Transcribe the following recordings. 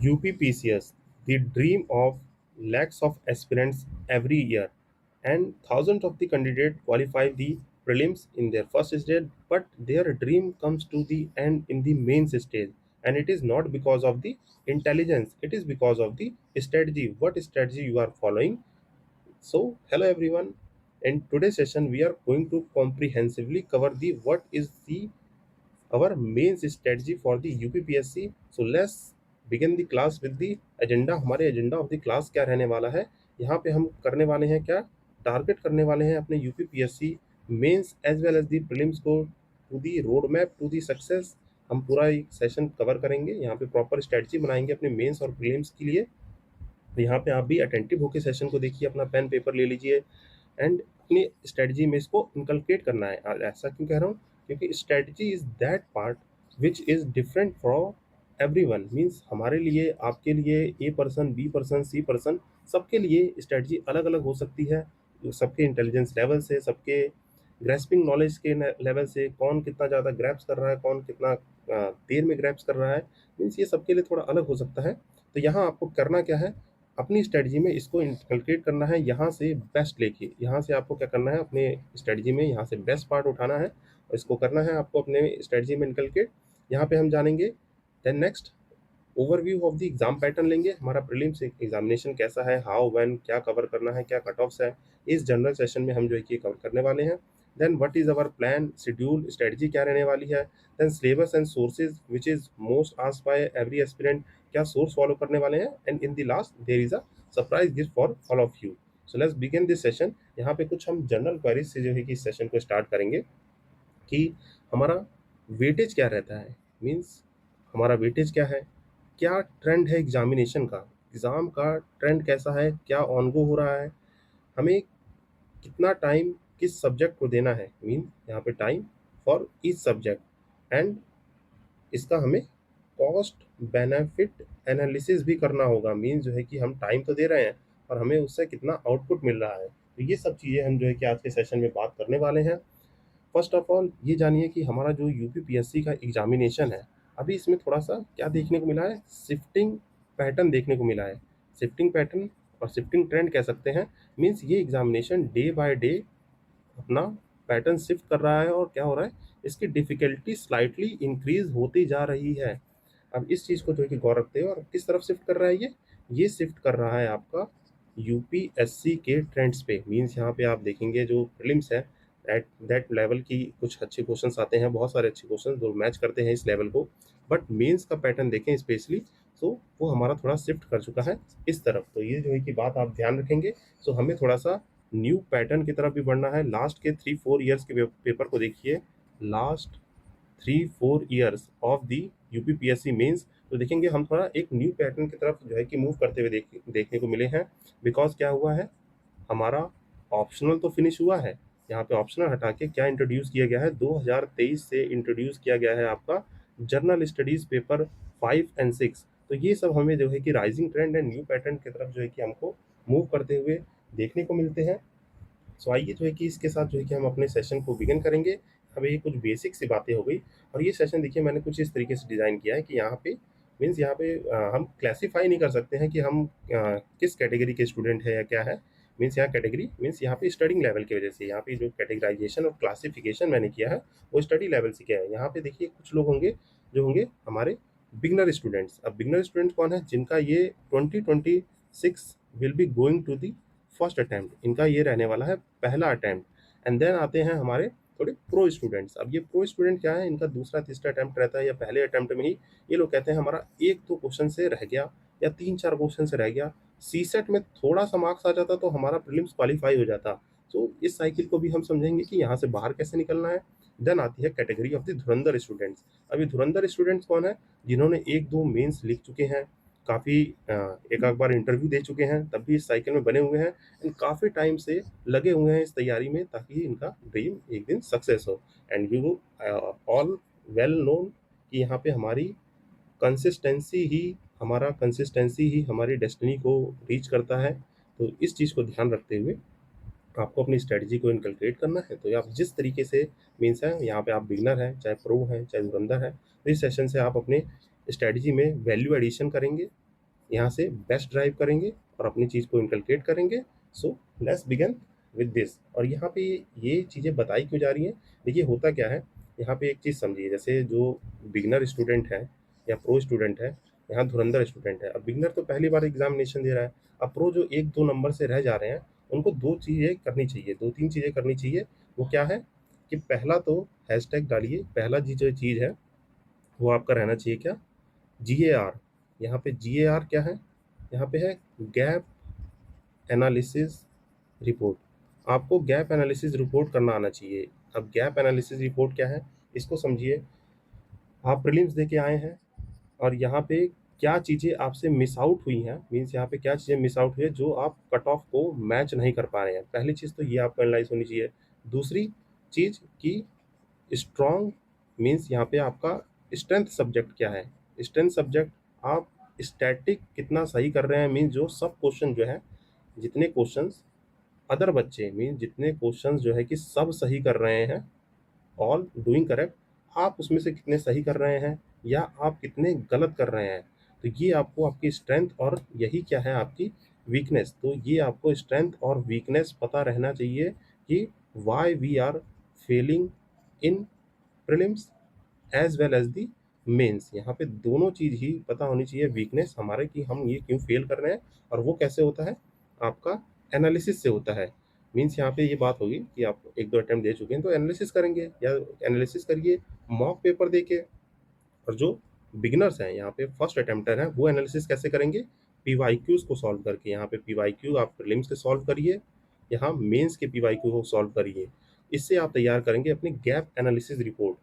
UPPCS, the dream of lakhs of aspirants every year, and thousands of the candidates qualify the prelims in their first stage, but their dream comes to the end in the main stage. And it is not because of the intelligence, it is because of the strategy. What strategy you are following? So, hello everyone. In today's session, we are going to comprehensively cover the what is the our main strategy for the UPPSC. So let's begin the class with the agenda. हमारे agenda of the class क्या रहने वाला है? यहाँ पे हम करने वाले हैं क्या? टारगेट करने वाले हैं अपने UPPSC mains as well as the prelims को to the road map to the success. हम पूरा एक सेशन कवर करेंगे. यहाँ पे प्रॉपर स्ट्रेटजी बनाएंगे अपने मेंस और प्रीलिम्स के लिए. तो यहाँ पे आप भी अटेंटिव होकर सेशन को देखिए, अपना पेन पेपर ले लीजिए एंड अपनी स्ट्रेटजी में इसको इनकलकेट करना है. ऐसा क्यों कह रहा हूँ? क्योंकि strategy is that part which is different for everyone. Means हमारे लिए, आपके लिए, A person, B person, C person, सबके लिए स्ट्रेटजी अलग अलग हो सकती है. सबके इंटेलिजेंस लेवल से, सबके ग्रेस्पिंग नॉलेज के लेवल से, कौन कितना ज़्यादा ग्रैप्स कर रहा है, कौन कितना देर में ग्रैप्स कर रहा है. मीन्स ये सबके लिए थोड़ा अलग हो सकता है. तो यहाँ आपको करना क्या है? अपनी स्ट्रेटजी में इसको इनकलकेट करना है. यहाँ से बेस्ट लेके, यहाँ से आपको क्या करना है? अपने स्ट्रेटजी में यहाँ से बेस्ट पार्ट उठाना है और इसको करना है आपको अपने स्ट्रेटजी में इनकलकेट. यहाँ पे हम जानेंगे. Then next overview of the exam pattern लेंगे. हमारा प्रीलिम्स एग्जामिनेशन कैसा है, हाउ व्हेन, क्या कवर करना है, क्या कट ऑफ्स है, इस जनरल सेशन में हम जो है कि कवर करने वाले हैं. Then what is our plan, schedule, strategy क्या रहने वाली है. Then syllabus and sources which is most asked by every aspirant, क्या सोर्स फॉलो करने वाले हैं. And in the last there is a surprise gift for all of you. So let's begin this session. यहाँ पे कुछ हम general queries से जो है कि इस सेशन को स्टार्ट करेंगे कि हमारा वेटेज क्या रहता है. मीन्स हमारा वेटेज क्या है, क्या ट्रेंड है एग्जामिनेशन का, एग्ज़ाम का ट्रेंड कैसा है, क्या ऑनगो हो रहा है, हमें कितना टाइम किस सब्जेक्ट को देना है. मीन यहाँ पे time for each subject. And इसका हमें कॉस्ट बेनिफिट एनालिसिस भी करना होगा. मीन जो है कि हम टाइम तो दे रहे हैं और हमें उससे कितना आउटपुट मिल रहा है. तो ये सब चीज़ें हम जो है कि आज के सेशन में बात करने वाले हैं. फर्स्ट ऑफ ऑल ये जानिए कि हमारा जो UPPSC का एग्जामिनेशन है, अभी इसमें थोड़ा सा क्या देखने को मिला है, शिफ्टिंग पैटर्न देखने को मिला है. शिफ्टिंग पैटर्न और शिफ्टिंग ट्रेंड कह सकते हैं. मीन्स ये एग्जामिनेशन डे बाय डे अपना पैटर्न शिफ्ट कर रहा है. और क्या हो रहा है, इसकी डिफिकल्टी स्लाइटली इंक्रीज होती जा रही है. अब इस चीज़ को जो है कि गौर रखते हैं. और किस तरफ शिफ्ट कर रहा है ये शिफ्ट कर रहा है आपका UPSC के ट्रेंड्स पे. मीन्स यहाँ पे आप देखेंगे जो प्रीलिम्स है एट दैट लेवल की कुछ अच्छे क्वेश्चंस आते हैं, बहुत सारे अच्छे क्वेश्चंस जो मैच करते हैं इस लेवल को. बट मेंस का पैटर्न देखें स्पेशली, सो वो हमारा थोड़ा शिफ्ट कर चुका है इस तरफ. तो ये जो है कि बात आप ध्यान रखेंगे. सो हमें थोड़ा सा न्यू पैटर्न की तरफ भी बढ़ना है. लास्ट के 3-4 ईयर्स के पेपर को देखिए. Last 3-4 years of the UPPSC mains, तो देखेंगे हम थोड़ा एक न्यू पैटर्न की तरफ जो है कि मूव करते हुए देखने को मिले हैं. बिकॉज क्या हुआ है, हमारा ऑप्शनल तो फिनिश हुआ है. यहाँ पे ऑप्शनल हटा के क्या इंट्रोड्यूस किया गया है, 2023 से इंट्रोड्यूस किया गया है आपका जर्नल स्टडीज पेपर 5 एंड 6. तो ये सब हमें जो है कि rising trend and new pattern की तरफ जो है कि हमको मूव करते हुए देखने को मिलते हैं. सो आइए जो है कि इसके साथ जो है कि हम अपने सेशन को बिगिन करेंगे. हमें ये कुछ बेसिक सी बातें हो गई. और ये सेशन देखिए मैंने कुछ इस तरीके से डिज़ाइन किया है कि यहाँ पे मीन्स यहाँ पे हम क्लासीफाई नहीं कर सकते हैं कि हम किस कैटेगरी के स्टूडेंट है या क्या है. मीन्स यहाँ कैटेगरी मीन्स यहाँ पे स्टडिंग लेवल की वजह से यहाँ पे जो कैटेगराइजेशन और क्लासिफिकेशन मैंने किया है वो स्टडी लेवल से किया है. यहाँ पे देखिए कुछ लोग होंगे जो होंगे हमारे बिगनर स्टूडेंट्स. अब बिगनर स्टूडेंट कौन है, जिनका ये 2026 will be going to the first attempt, इनका ये रहने वाला है पहला अटैम्प्ट. एंड देन आते हैं हमारे थोड़े प्रो स्टूडेंट्स. अब ये प्रो स्टूडेंट क्या है, इनका दूसरा तीसरा अटैम्प्ट रहता है या पहले अटैम्प्ट में ही ये लोग कहते हैं हमारा 1-2 क्वेश्चन से रह गया या 3-4 क्वेश्चन से रह गया, सीसेट में थोड़ा सा मार्क्स आ जाता तो हमारा प्रीलिम्स क्वालिफाई हो जाता. तो इस साइकिल को भी हम समझेंगे कि यहाँ से बाहर कैसे निकलना है. देन आती है category of the Dhurandhar students. अभी धुरंधर स्टूडेंट्स कौन है, जिन्होंने 1-2 मेंस लिख चुके हैं, काफ़ी एक आध बार इंटरव्यू दे चुके हैं, तब भी इस साइकिल में बने हुए हैं एंड काफ़ी टाइम से लगे हुए हैं इस तैयारी में ताकि इनका ड्रीम एक दिन सक्सेस हो. And you all well known कि यहाँ पे कंसिस्टेंसी ही हमारी डेस्टिनी को रीच करता है. तो इस चीज़ को ध्यान रखते हुए आपको अपनी स्ट्रेटजी को इनकलकेट करना है. तो आप जिस तरीके से मीन्स है, यहाँ पे आप बिगनर हैं, चाहे प्रो हैं, चाहे धुरंधर है, तो इस सेशन से आप अपने स्ट्रेटजी में वैल्यू एडिशन करेंगे यहाँ से बेस्ट ड्राइव करेंगे और अपनी चीज़ को इनकलकेट करेंगे। सो लेट्स बिगिन विद दिस। और यहाँ पे ये चीज़ें बताई क्यों जा रही हैं? देखिए होता क्या है, यहाँ पे एक चीज़ समझिए, जैसे जो बिगनर स्टूडेंट है या प्रो स्टूडेंट है, यहाँ धुरंधर स्टूडेंट है। अब बिगनर तो पहली बार एग्जामिनेशन दे रहा है। अब प्रो जो 1-2 नंबर से रह जा रहे हैं, उनको 2 चीज़ें करनी चाहिए, 2-3 चीज़ें करनी चाहिए। वो क्या है कि पहला तो हैशटैग डालिए, पहला जो चीज़ है वो आपका रहना चाहिए क्या? जीएआर। यहाँ पे जीएआर क्या है? यहाँ पे है गैप एनालिसिस रिपोर्ट। आपको गैप एनालिसिस रिपोर्ट करना आना चाहिए। अब गैप एनालिसिस रिपोर्ट क्या है? इसको समझिए। आप प्रीलिम्स दे के आए हैं और यहाँ पे क्या चीज़ें आपसे मिस आउट हुई हैं, मीन्स यहाँ पे क्या चीज़ें मिस आउट हुई है जो आप कट ऑफ को मैच नहीं कर पा रहे हैं। पहली चीज़ तो ये आपको एनालाइज होनी चाहिए। दूसरी चीज़ कि स्ट्रॉन्ग मीन्स यहाँ पे आपका स्ट्रेंथ सब्जेक्ट क्या है? स्ट्रेंथ सब्जेक्ट आप स्टैटिक कितना सही कर रहे हैं, मीन्स जो सब क्वेश्चन जो है, जितने क्वेश्चंस अदर बच्चे मीन्स जितने क्वेश्चंस जो है कि सब सही कर रहे हैं, ऑल डूइंग करेक्ट, आप उसमें से कितने सही कर रहे हैं या आप कितने गलत कर रहे हैं। तो ये आपको आपकी स्ट्रेंथ और यही क्या है आपकी वीकनेस। तो ये आपको स्ट्रेंथ और वीकनेस पता रहना चाहिए कि why we are failing in prelims as well as the mains. यहाँ पे दोनों चीज़ ही पता होनी चाहिए, वीकनेस हमारे कि हम ये क्यों फेल कर रहे हैं, और वो कैसे होता है आपका एनालिसिस से होता है। मीन्स यहाँ पे ये बात होगी कि आप 1-2 अटेम्प्ट दे चुके हैं तो एनालिसिस करेंगे या एनालिसिस करिए मॉक पेपर दे के। और जो बिगिनर्स हैं यहाँ पे फर्स्ट अटेम्प्टर हैं वो एनालिसिस कैसे करेंगे? पीवाईक्यूज को सॉल्व करके। यहाँ पे पीवाईक्यू आप प्रीलिम्स के सॉल्व करिए, यहाँ मेंस के पीवाईक्यू को सॉल्व करिए। इससे आप तैयार करेंगे अपनी गैप एनालिसिस रिपोर्ट।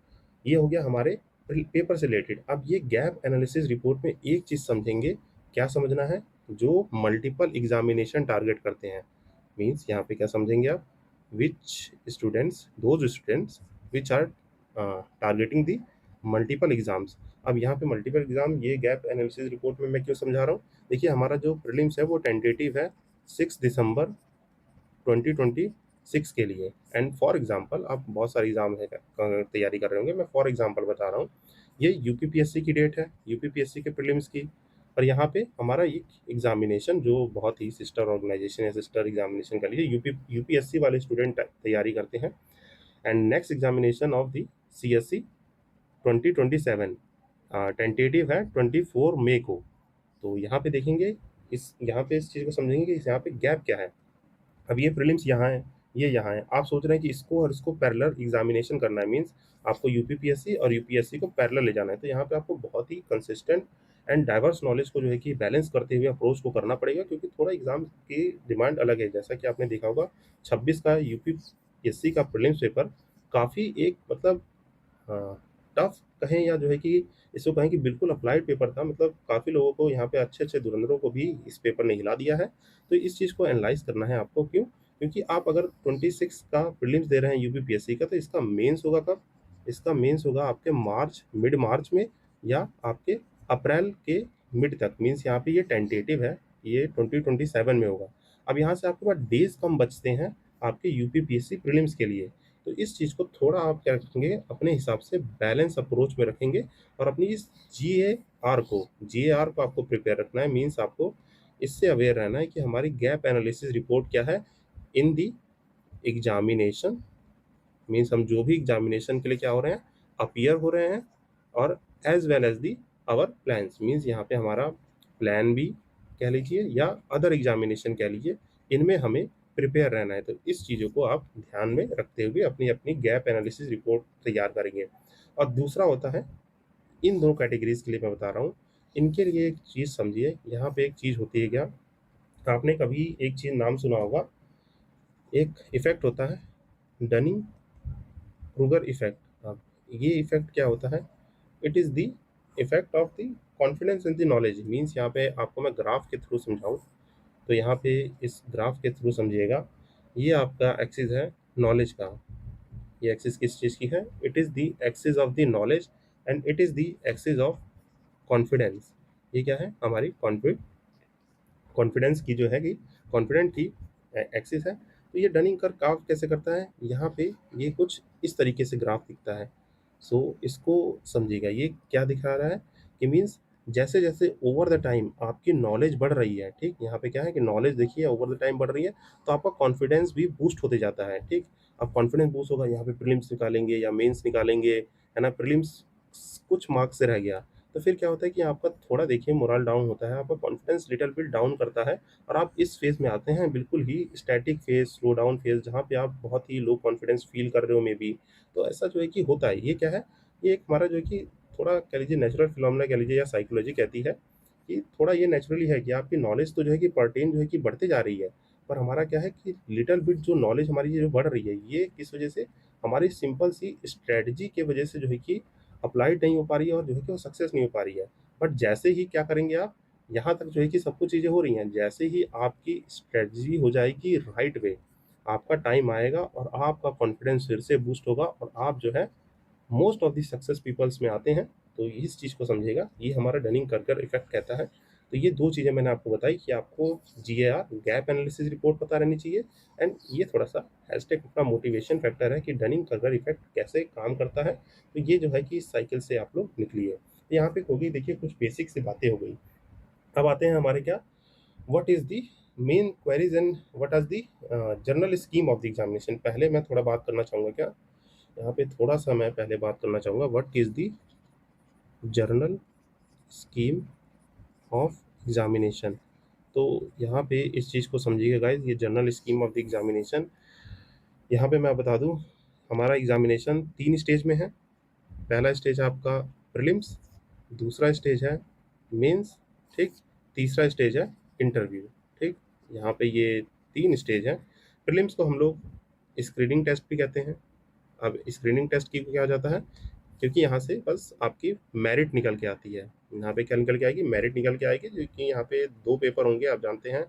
ये हो गया हमारे पेपर से रिलेटेड। अब ये गैप एनालिसिस रिपोर्ट में एक चीज़ समझेंगे, क्या समझना है? जो मल्टीपल एग्जामिनेशन टारगेट करते हैं, मीन्स यहाँ पे क्या समझेंगे आप? Which students, those students which are targeting the multiple exams. अब यहाँ पे मल्टीपल एग्जाम ये गैप एनालिसिस रिपोर्ट में मैं क्यों समझा रहा हूँ? देखिए हमारा जो प्रीलिम्स है वो टेंटेटिव है 6 दिसंबर 2026 के लिए। एंड फॉर एग्जांपल आप बहुत सारे एग्जाम है तैयारी कर रहे होंगे, मैं फॉर एग्जांपल बता रहा हूँ। ये यूपीपीएससी की डेट है, यूपीपीएससी के प्रीलिम्स की। और यहाँ पे हमारा एक एग्जामिनेशन जो बहुत ही सिस्टर ऑर्गेनाइजेशन है, सिस्टर एग्जामिनेशन के लिए यूपीएससी वाले स्टूडेंट तैयारी करते हैं। And next examination of the CSC 2027 tentative है 24 मई को। तो यहाँ पे देखेंगे, इस यहाँ पे इस चीज़ को समझेंगे कि इस यहाँ पे गैप क्या है। अब ये प्रीलिम्स यहाँ है, ये यहाँ है, आप सोच रहे हैं कि इसको और इसको पैरेलल एग्जामिनेशन करना है, मीन्स आपको यूपीपीएससी और यूपीएससी को पैरेलल ले जाना है। तो यहाँ पे आपको बहुत ही कंसिस्टेंट एंड डाइवर्स नॉलेज को जो है कि बैलेंस करते हुए अप्रोच को करना पड़ेगा, क्योंकि थोड़ा एग्जाम की डिमांड अलग है। जैसा कि आपने देखा होगा 26 का यूपीएससी का प्रीलिम्स पेपर काफ़ी एक मतलब टफ कहें या जो है कि इसको कहें कि बिल्कुल अप्लाइड पेपर था। मतलब काफ़ी लोगों को यहाँ पे अच्छे-अच्छे धुरंधरों को भी इस पेपर ने हिला दिया है। तो इस चीज़ को एनालाइज़ करना है आपको। क्यों? क्योंकि आप अगर 26 का प्रीलिम्स दे रहे हैं यूपीपीएससी का, तो इसका मेंस होगा कब? इसका मेंस होगा आपके मार्च, मिड मार्च में या आपके अप्रैल के मिड तक। मीन्स यहाँ पे ये टेंटेटिव है, ये 2027 में होगा। अब यहाँ से आपके पास डेज़ कम बचते हैं आपके यूपीपीएससी प्रीलिम्स के लिए। तो इस चीज़ को थोड़ा आप क्या रखेंगे, अपने हिसाब से बैलेंस अप्रोच में रखेंगे और अपनी इस जीएआर को आपको प्रिपेयर रखना है। मीन्स आपको इससे अवेयर रहना है कि हमारी गैप एनालिसिस रिपोर्ट क्या है इन दी एग्जामिनेशन। मीन्स हम जो भी एग्जामिनेशन के लिए क्या हो रहे हैं, अपीयर हो रहे हैं, और as well as the our plans. Means यहाँ पे हमारा प्लान भी कह लीजिए या अदर एग्जामिनेशन कह लीजिए, इनमें हमें प्रिपेयर रहना है। तो इस चीज़ों को आप ध्यान में रखते हुए अपनी अपनी गैप एनालिसिस रिपोर्ट तैयार करेंगे। और दूसरा होता है, इन दो कैटेगरीज के लिए मैं बता रहा हूँ, इनके लिए एक चीज़ समझिए। यहाँ पे एक चीज़ होती है क्या, आपने कभी एक चीज़ नाम सुना होगा, एक इफेक्ट होता है डनिंग क्रूगर इफेक्ट। अब ये इफेक्ट क्या होता है? It is the effect of the confidence in the knowledge. Means यहाँ पे आपको मैं ग्राफ के थ्रू समझाऊँ, तो यहाँ पे इस ग्राफ के थ्रू समझिएगा। ये आपका एक्सिस है नॉलेज का। ये एक्सिस किस चीज़ की है? It is the axis of the knowledge and it is the axis of confidence. ये क्या है? हमारी कॉन्फिडेंस की जो है कि कॉन्फिडेंट की एक्सिस है। तो ये डनिंग कर ग्राफ कैसे करता है? यहाँ पे ये कुछ इस तरीके से ग्राफ दिखता है। सो इसको समझिएगा, ये क्या दिखा रहा है कि मीन्स जैसे जैसे ओवर द टाइम आपकी नॉलेज बढ़ रही है, ठीक, यहाँ पे क्या है कि नॉलेज देखिए ओवर द टाइम बढ़ रही है, तो आपका कॉन्फिडेंस भी बूस्ट होते जाता है, ठीक। अब कॉन्फिडेंस बूस्ट होगा, यहाँ पे प्रीलिम्स निकालेंगे या मेंस निकालेंगे, है ना, प्रीलिम्स कुछ मार्क्स से रह गया, तो फिर क्या होता है कि आपका थोड़ा देखिए मोरल डाउन होता है, आपका कॉन्फिडेंस लिटिल बिट डाउन करता है, और आप इस फेज में आते हैं बिल्कुल ही static phase, slow down phase, जहाँ पे आप बहुत ही लो कॉन्फिडेंस फील कर रहे हो मे बी। तो ऐसा जो है कि होता है, ये क्या है, ये एक हमारा जो है कि थोड़ा कह लीजिए नेचुरल फिनोमेना कह लीजिए, या साइकोलॉजी कहती है कि थोड़ा ये नेचुरली है कि आपकी नॉलेज तो जो है कि पर्टेन जो है कि बढ़ते जा रही है, पर हमारा क्या है कि लिटिल बिट जो नॉलेज हमारी जो बढ़ रही है, ये किस वजह से, हमारी सिंपल सी स्ट्रेटजी के वजह से जो है कि अप्लाइड नहीं हो पा रही है, और जो है कि वो सक्सेस नहीं हो पा रही है। बट जैसे ही क्या करेंगे आप, यहाँ तक जो है कि सब कुछ चीज़ें हो रही हैं, जैसे ही आपकी स्ट्रेटजी हो जाएगी राइट वे, आपका टाइम आएगा और आपका कॉन्फिडेंस फिर से बूस्ट होगा, और आप जो है most of the success peoples में आते हैं। तो इस चीज़ को समझिएगा, ये हमारा डनिंग कर्गर इफेक्ट कहता है। तो ये 2 चीज़ें मैंने आपको बताई कि आपको जीएआर गैप एनालिसिस रिपोर्ट पता रहनी चाहिए, एंड ये थोड़ा-सा हैशटैग अपना मोटिवेशन फैक्टर है कि डनिंग कर्गर इफेक्ट कैसे काम करता है। तो ये जो है कि इस साइकिल से आप लोग निकलिए। तो यहाँ पे हो गई देखिए कुछ बेसिक सी बातें हो गई। अब आते हैं हमारे क्या, what is the main queries and what are the general scheme of the examination. पहले मैं थोड़ा बात करना चाहूँगा क्या, यहाँ पे थोड़ा-सा मैं पहले बात करना चाहूँगा what is the journal scheme of examination. तो यहाँ पे इस चीज़ को समझिएगा गाइज, ये journal scheme of the examination, यहाँ पे मैं बता दूँ, हमारा एग्जामिनेशन 3 स्टेज में है। पहला स्टेज है आपका प्रीलिम्स, दूसरा स्टेज है मेंस, ठीक, तीसरा स्टेज है इंटरव्यू, ठीक। यहाँ पे ये 3 स्टेज हैं। प्रीलिम्स को हम लोग स्क्रीनिंग टेस्ट भी कहते हैं। अब स्क्रीनिंग टेस्ट की क्या हो जाता है, क्योंकि यहाँ से बस आपकी मेरिट निकल के आती है। यहाँ पे क्या निकल के आएगी, मेरिट निकल के आएगी, क्योंकि यहाँ पे 2 पेपर होंगे, आप जानते हैं।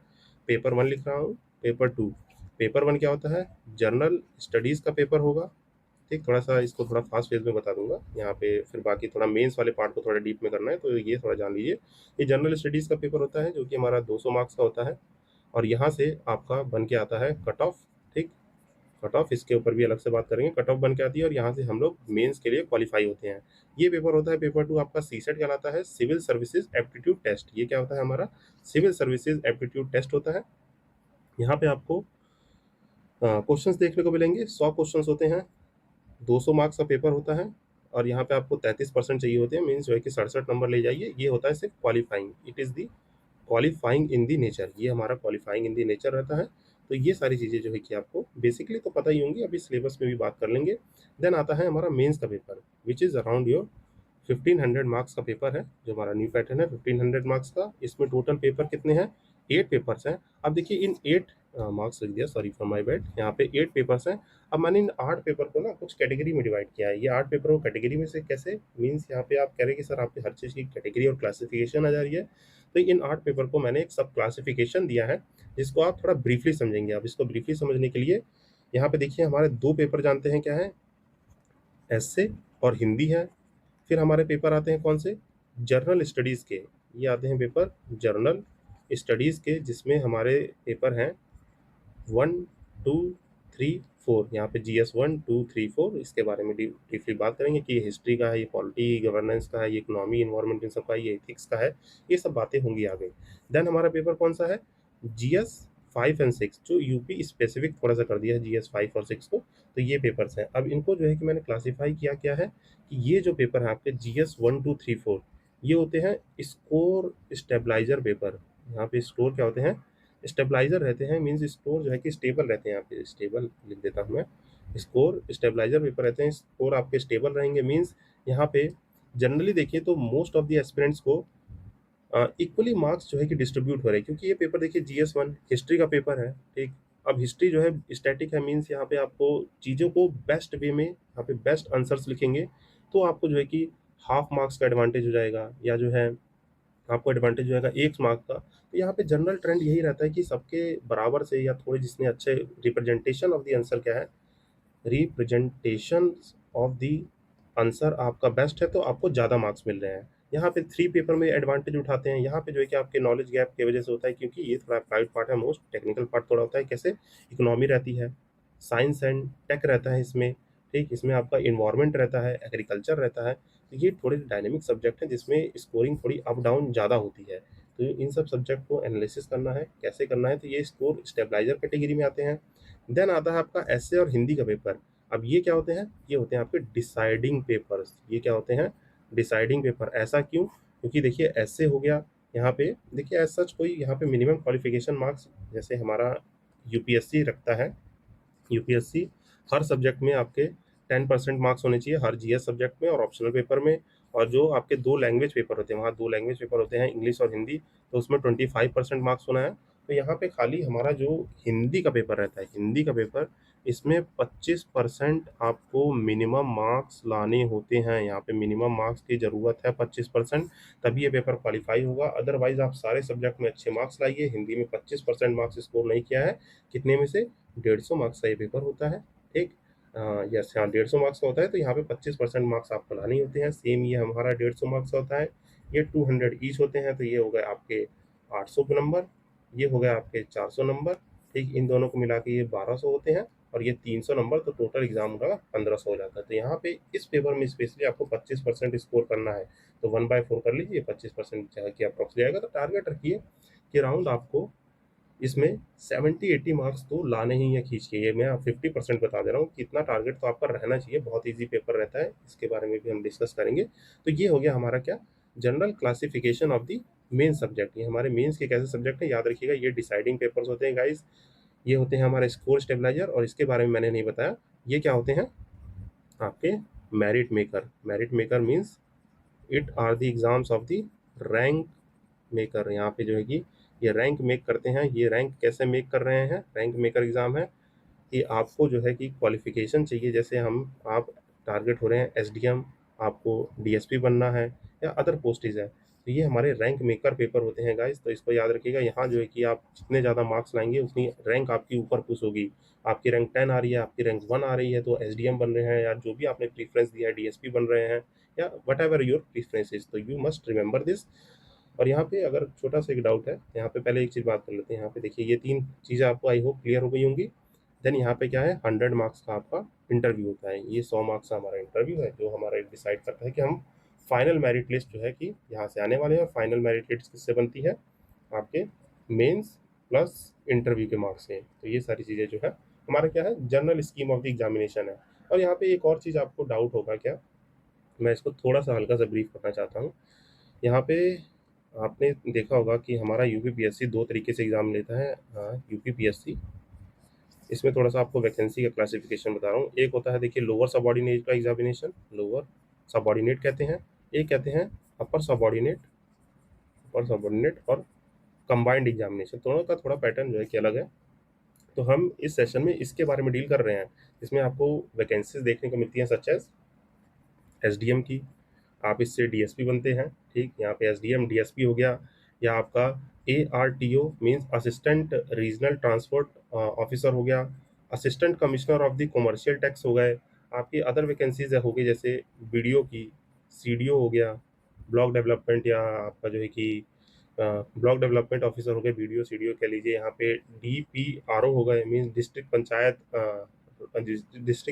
पेपर 1 लिख रहा हूँ, पेपर 2। पेपर 1 क्या होता है, जनरल स्टडीज़ का पेपर होगा, ठीक। थोड़ा-सा इसको थोड़ा फास्ट फेज में बता दूँगा, यहाँ पे फिर बाकी थोड़ा मेंस वाले पार्ट को थोड़ा डीप में करना है, तो ये थोड़ा जान लीजिए। ये जनरल स्टडीज़ का पेपर होता है, जो कि हमारा 200 मार्क्स का होता है, और यहाँ से आपका बन के आता है कट ऑफ, ठीक। कट ऑफ इसके ऊपर भी अलग से बात करेंगे, कट ऑफ बन के आती है, और यहाँ से हम लोग मेंस के लिए क्वालिफाई होते हैं। ये पेपर होता है पेपर 2 आपका सीसेट कहलाता है, सिविल सर्विसेज एप्टीट्यूड टेस्ट। ये क्या होता है हमारा, सिविल सर्विसेज एप्टीट्यूड टेस्ट होता है। यहाँ पे आपको क्वेश्चंस देखने को मिलेंगे, 100 क्वेश्चंस होते हैं, 200 मार्क्स का पेपर होता है, और यहाँ पे आपको 33% चाहिए होते हैं, मीन्स जो है कि 67 नंबर ले जाइए। ये होता है सिर्फ qualifying, it is the qualifying in the nature, ये हमारा क्वालिफाइंग इन दी नेचर रहता है। तो ये सारी चीज़ें जो है कि आपको बेसिकली तो पता ही होंगी, अभी सिलेबस में भी बात कर लेंगे। देन आता है हमारा मेंस का paper, which is around your 1500 marks का पेपर है, जो हमारा न्यू पैटर्न है 1500 मार्क्स का। इसमें टोटल पेपर कितने हैं, 8 पेपर्स हैं। अब देखिए इन 8 मार्क्स लिख दिया, सॉरी फॉर माय बैड, यहाँ पे 8 पेपर्स हैं। अब मैंने इन 8 पेपर को ना कुछ कैटेगरी में डिवाइड किया है। ये 8 पेपर को कैटेगरी में से कैसे, मीन्स यहाँ पे आप कह रहे हैं कि सर आपकी हर चीज़ की कैटेगरी और क्लासिफिकेशन आ जा रही है। तो इन 8 पेपर को मैंने एक सब क्लासिफिकेशन दिया है, जिसको आप थोड़ा ब्रीफली समझेंगे। अब इसको ब्रीफली समझने के लिए यहाँ पे देखिए हमारे 2 पेपर जानते हैं क्या है, एस्से और हिंदी है। फिर हमारे पेपर आते हैं कौन से, जर्नल स्टडीज़ के। ये आते हैं पेपर जर्नल स्टडीज़ के, जिसमें हमारे पेपर हैं 1, 2, 3, 4। यहाँ पे जीएस 1, 2, 3, 4, इसके बारे में डीपली बात करेंगे कि ये हिस्ट्री का है, ये पॉलिटी गवर्नेंस का है, ये इकोनॉमी इन्वायरमेंट इन सब का है, ये एथिक्स का है। ये सब बातें होंगी आगे। देन हमारा पेपर कौन सा है, जीएस 5 एंड 6, जो यूपी स्पेसिफिक थोड़ा सा कर दिया है जीएस 5 और 6 को। तो ये पेपर्स हैं। अब इनको जो है कि मैंने क्लासीफाई किया क्या है, कि ये जो पेपर है आपके जीएस 1, 2, 3, 4, ये होते हैं स्कोर स्टेबलाइजर पेपर। यहाँ पे स्कोर क्या होते हैं, स्टेबलाइजर रहते हैं, मीन्स स्कोर जो है कि स्टेबल रहते हैं। यहाँ पे स्टेबल लिख देता हूँ मैं, स्कोर स्टेबलाइजर पेपर रहते हैं, स्कोर आपके स्टेबल रहेंगे। मीन्स यहाँ पे जनरली देखिए तो मोस्ट ऑफ द एस्पिरेंट्स को इक्वली मार्क्स जो है कि डिस्ट्रीब्यूट हो रहे हैं, क्योंकि ये पेपर देखिए जीएस 1 हिस्ट्री का पेपर है, ठीक। अब हिस्ट्री जो है स्टैटिक है, मीन्स यहाँ पे आपको चीज़ों को बेस्ट वे में, यहाँ पे बेस्ट आंसर्स लिखेंगे, तो आपको जो है कि हाफ मार्क्स का एडवांटेज हो जाएगा, या जो है आपको एडवांटेज हो जाएगा 1 मार्क का। तो यहाँ पे जनरल ट्रेंड यही रहता है कि सबके बराबर से, या थोड़े जिसने अच्छे रिप्रेजेंटेशन ऑफ द आंसर क्या है, रिप्रेजेंटेशन ऑफ द आंसर आपका बेस्ट है, तो आपको ज़्यादा मार्क्स मिल रहे हैं। यहाँ पे 3 पेपर में एडवांटेज उठाते हैं। यहाँ पे जो है कि आपके नॉलेज गैप की वजह से होता है, क्योंकि ये थोड़ा प्राइवेट पार्ट है, मोस्ट टेक्निकल पार्ट थोड़ा होता है। कैसे, इकोनॉमी रहती है, साइंस एंड टेक रहता है इसमें, ठीक। इसमें आपका इन्वायरमेंट रहता है, एग्रीकल्चर रहता है। तो ये थोड़े डायनेमिक सब्जेक्ट हैं जिसमें स्कोरिंग थोड़ी अप डाउन ज़्यादा होती है। तो इन सब सब्जेक्ट को एनालिसिस करना है, कैसे करना है, तो ये स्कोर स्टेबलाइजर कैटेगरी में आते हैं। देन आता है आपका एसए और हिंदी का पेपर। अब ये क्या होते हैं? ये होते हैं आपके डिसाइडिंग पेपर्स। ये क्या होते हैं? Deciding paper. ऐसा क्यों? क्योंकि देखिए एसए हो गया, यहाँ पे देखिए एज सच कोई यहाँ पे मिनिमम क्वालिफिकेशन मार्क्स जैसे हमारा यूपीएससी रखता है। यूपीएससी हर सब्जेक्ट में आपके 10% मार्क्स होने चाहिए, हर जीएस सब्जेक्ट में और ऑप्शनल पेपर में। और जो आपके दो लैंग्वेज पेपर होते हैं, वहाँ दो लैंग्वेज पेपर होते हैं, इंग्लिश और हिंदी, तो उसमें 25% मार्क्स होना है। तो यहाँ पे खाली हमारा जो हिंदी का पेपर रहता है, हिंदी का पेपर, इसमें 25% आपको मिनिमम मार्क्स लाने होते हैं। यहाँ पे मिनिमम मार्क्स की ज़रूरत है 25%, तभी ये पेपर क्वालिफाई होगा। अदरवाइज आप सारे सब्जेक्ट में अच्छे मार्क्स लाइए, हिंदी में 25% मार्क्स स्कोर नहीं किया है, कितने में से 150 मार्क्स का ये पेपर होता है। ठीक, यस, हाँ 150 मार्क्स का होता है, तो यहाँ पे 25% मार्क्स आपको लाने होते हैं। सेम ये हमारा 150 मार्क्स का होता है, ये 200 ईच होते हैं, तो ये हो गए आपके 800 नंबर, ये हो गया आपके 400 नंबर। ठीक, इन दोनों को मिला के ये 1200 होते हैं, और ये 300 नंबर, तो टोटल एग्जाम का 1500 हो जाता है। तो यहाँ पे इस पेपर में स्पेशली आपको 25% स्कोर करना है, तो 1/4 कर लीजिए, 25% की अप्रॉक्स जाएगा। तो टारगेट रखिए कि राउंड आपको इसमें 70-80 मार्क्स तो लाने ही है खींच के। ये मैं 50% बता दे रहा हूँ कि इतना टारगेट तो आपका रहना चाहिए। बहुत इजी पेपर रहता है, इसके बारे में भी हम डिस्कस करेंगे। तो ये हो गया हमारा क्या, general classification of the main subject. ये हमारे मेंस के कैसे सब्जेक्ट है, याद रखिएगा, ये डिसाइडिंग पेपर्स होते हैं गाइस। ये होते हैं हमारे स्कोर स्टेबलाइजर, और इसके बारे में मैंने नहीं बताया, ये क्या होते हैं आपके merit maker. Merit maker means it are the exams of the rank maker. यहाँ पे जो है कि ये रैंक मेक करते हैं। ये रैंक कैसे मेक कर रहे हैं? रैंक मेकर एग्जाम है कि आपको जो है कि क्वालिफिकेशन चाहिए, जैसे हम आप टारगेट हो रहे हैं एसडीएम, आपको डीएसपी बनना है या अदर पोस्टेज है, तो ये हमारे रैंक मेकर पेपर होते हैं गाइस। तो इसको याद रखिएगा, यहाँ जो है कि आप जितने ज़्यादा मार्क्स लाएंगे उतनी रैंक आपकी ऊपर पुश होगी। आपकी रैंक 10 आ रही है, आपकी रैंक 1 आ रही है, तो एसडीएम बन रहे हैं, या जो भी आपने प्रीफरेंस दिया है डीएसपी बन रहे हैं, या वट एवर योर प्रीफरेंसेज, तो यू मस्ट रिमेंबर दिस। और यहाँ पे अगर छोटा सा एक डाउट है, यहाँ पे पहले एक चीज़ बात कर लेते हैं। यहाँ पे देखिए ये तीन चीज़ें आपको आई होप क्लियर हो गई होंगी। देन यहाँ पे क्या है, 100 मार्क्स का आपका इंटरव्यू होता है। ये 100 मार्क्स का हमारा इंटरव्यू है, जो हमारा डिसाइड करता है कि हम फाइनल मेरिट लिस्ट जो है कि यहाँ से आने वाले हैं। फाइनल मेरिट लिस्ट किससे बनती है? आपके मेंस प्लस इंटरव्यू के मार्क्स से। तो ये सारी चीज़ें जो है हमारा क्या है, general scheme of the examination है। और यहाँ पे एक और चीज़ आपको डाउट होगा क्या, मैं इसको थोड़ा सा हल्का सा ब्रीफ करना चाहता हूँ। यहाँ पे आपने देखा होगा कि हमारा यूपीपीएससी दो तरीके से एग्ज़ाम लेता है। यूपीपीएससी, इसमें थोड़ा सा आपको वैकेंसी का क्लासिफिकेशन बता रहा हूँ। एक होता है देखिए लोअर सबऑर्डिनेट का एग्जामिनेशन, लोअर सबऑर्डिनेट कहते हैं। एक कहते हैं अपर सबऑर्डिनेट, अपर सबऑर्डिनेट और कंबाइंड एग्जामिनेशन। दोनों का थोड़ा पैटर्न जो है कि अलग है। तो हम इस सेशन में इसके बारे में डील कर रहे हैं। इसमें आपको वैकेंसीज देखने को मिलती हैं, सच एज एसडीएम की, आप इससे डीएसपी बनते हैं। ठीक, यहाँ पे एसडीएम डीएसपी हो गया, या आपका ARTO means assistant regional transport officer हो गया, assistant commissioner of the commercial tax हो गए। आपकी अदर वैकेंसीज हो गई जैसे बीडीओ की, सीडीओ हो गया, ब्लॉक डेवलपमेंट, या आपका जो है कि ब्लॉक डेवलपमेंट ऑफिसर हो गए, बीडीओ सीडीओ कह लीजिए। यहाँ पे डीपीआरओ हो गए, मीन्स डिस्ट्रिक्ट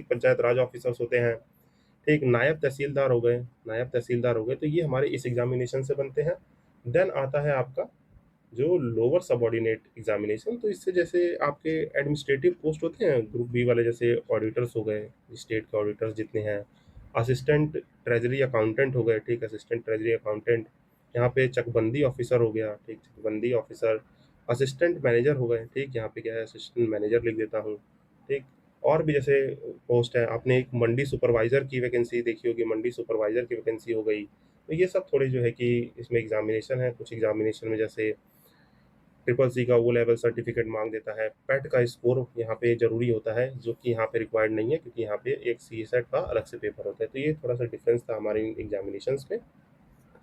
पंचायत राज ऑफिसर्स होते हैं। ठीक, नायब तहसीलदार हो गए, नायब तहसीलदार हो गए, तो ये हमारे इस एग्जामिनेशन से बनते हैं। देन आता है आपका जो लोअर सबऑर्डिनेट एग्जामिनेशन। तो इससे जैसे आपके एडमिनिस्ट्रेटिव पोस्ट होते हैं ग्रुप बी वाले, जैसे ऑडिटर्स हो गए, स्टेट के ऑडिटर्स जितने हैं, असिस्टेंट ट्रेजरी अकाउंटेंट हो गए। ठीक, असिस्टेंट ट्रेजरी अकाउंटेंट, यहाँ पे चकबंदी ऑफिसर हो गया। ठीक, चकबंदी ऑफिसर, असिस्टेंट मैनेजर हो गए। ठीक, यहाँ पे क्या है, असिस्टेंट मैनेजर लिख देता हूँ। ठीक, और भी जैसे पोस्ट है, आपने एक मंडी सुपरवाइजर की वैकेंसी देखी होगी, मंडी सुपरवाइजर की वैकेंसी हो गई। तो ये सब थोड़े जो है कि इसमें एग्जामिनेशन है। कुछ एग्जामिनेशन में जैसे ट्रिपल सी का वो लेवल सर्टिफिकेट मांग देता है, पेट का स्कोर यहाँ पे जरूरी होता है, जो कि यहाँ पे रिक्वायर्ड नहीं है, क्योंकि यहाँ पे एक सी सेट का अलग से पेपर होता है। तो ये थोड़ा सा डिफरेंस था हमारे एग्जामिनेशन में।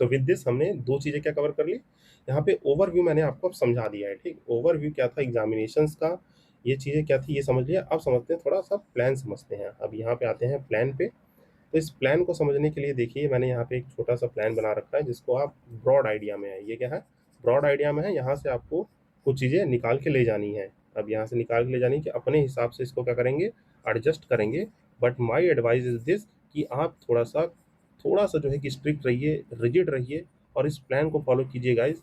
तो विद दिस हमने दो चीज़ें क्या कवर कर ली, यहाँ पे ओवरव्यू मैंने आपको अब समझा दिया है। ठीक, ओवरव्यू क्या था एग्जामिनेशंस का, ये चीज़ें क्या थी ये समझ लिया। अब समझते हैं, थोड़ा सा प्लान समझते हैं। अब यहाँ पे आते हैं प्लान पे। तो इस प्लान को समझने के लिए देखिए, मैंने यहाँ पे एक छोटा सा प्लान बना रखा है, जिसको आप ब्रॉड आइडिया में है। ये क्या है? ब्रॉड आइडिया में है। यहाँ से आपको कुछ चीज़ें निकाल के ले जानी है। अब यहाँ से निकाल के ले जानी कि अपने हिसाब से इसको क्या करेंगे, एडजस्ट करेंगे। But my advice is this कि आप थोड़ा सा थोड़ा सा जो है कि स्ट्रिक्ट रहिए, रिजिड रहिए और इस प्लान को फॉलो कीजिए गाइस।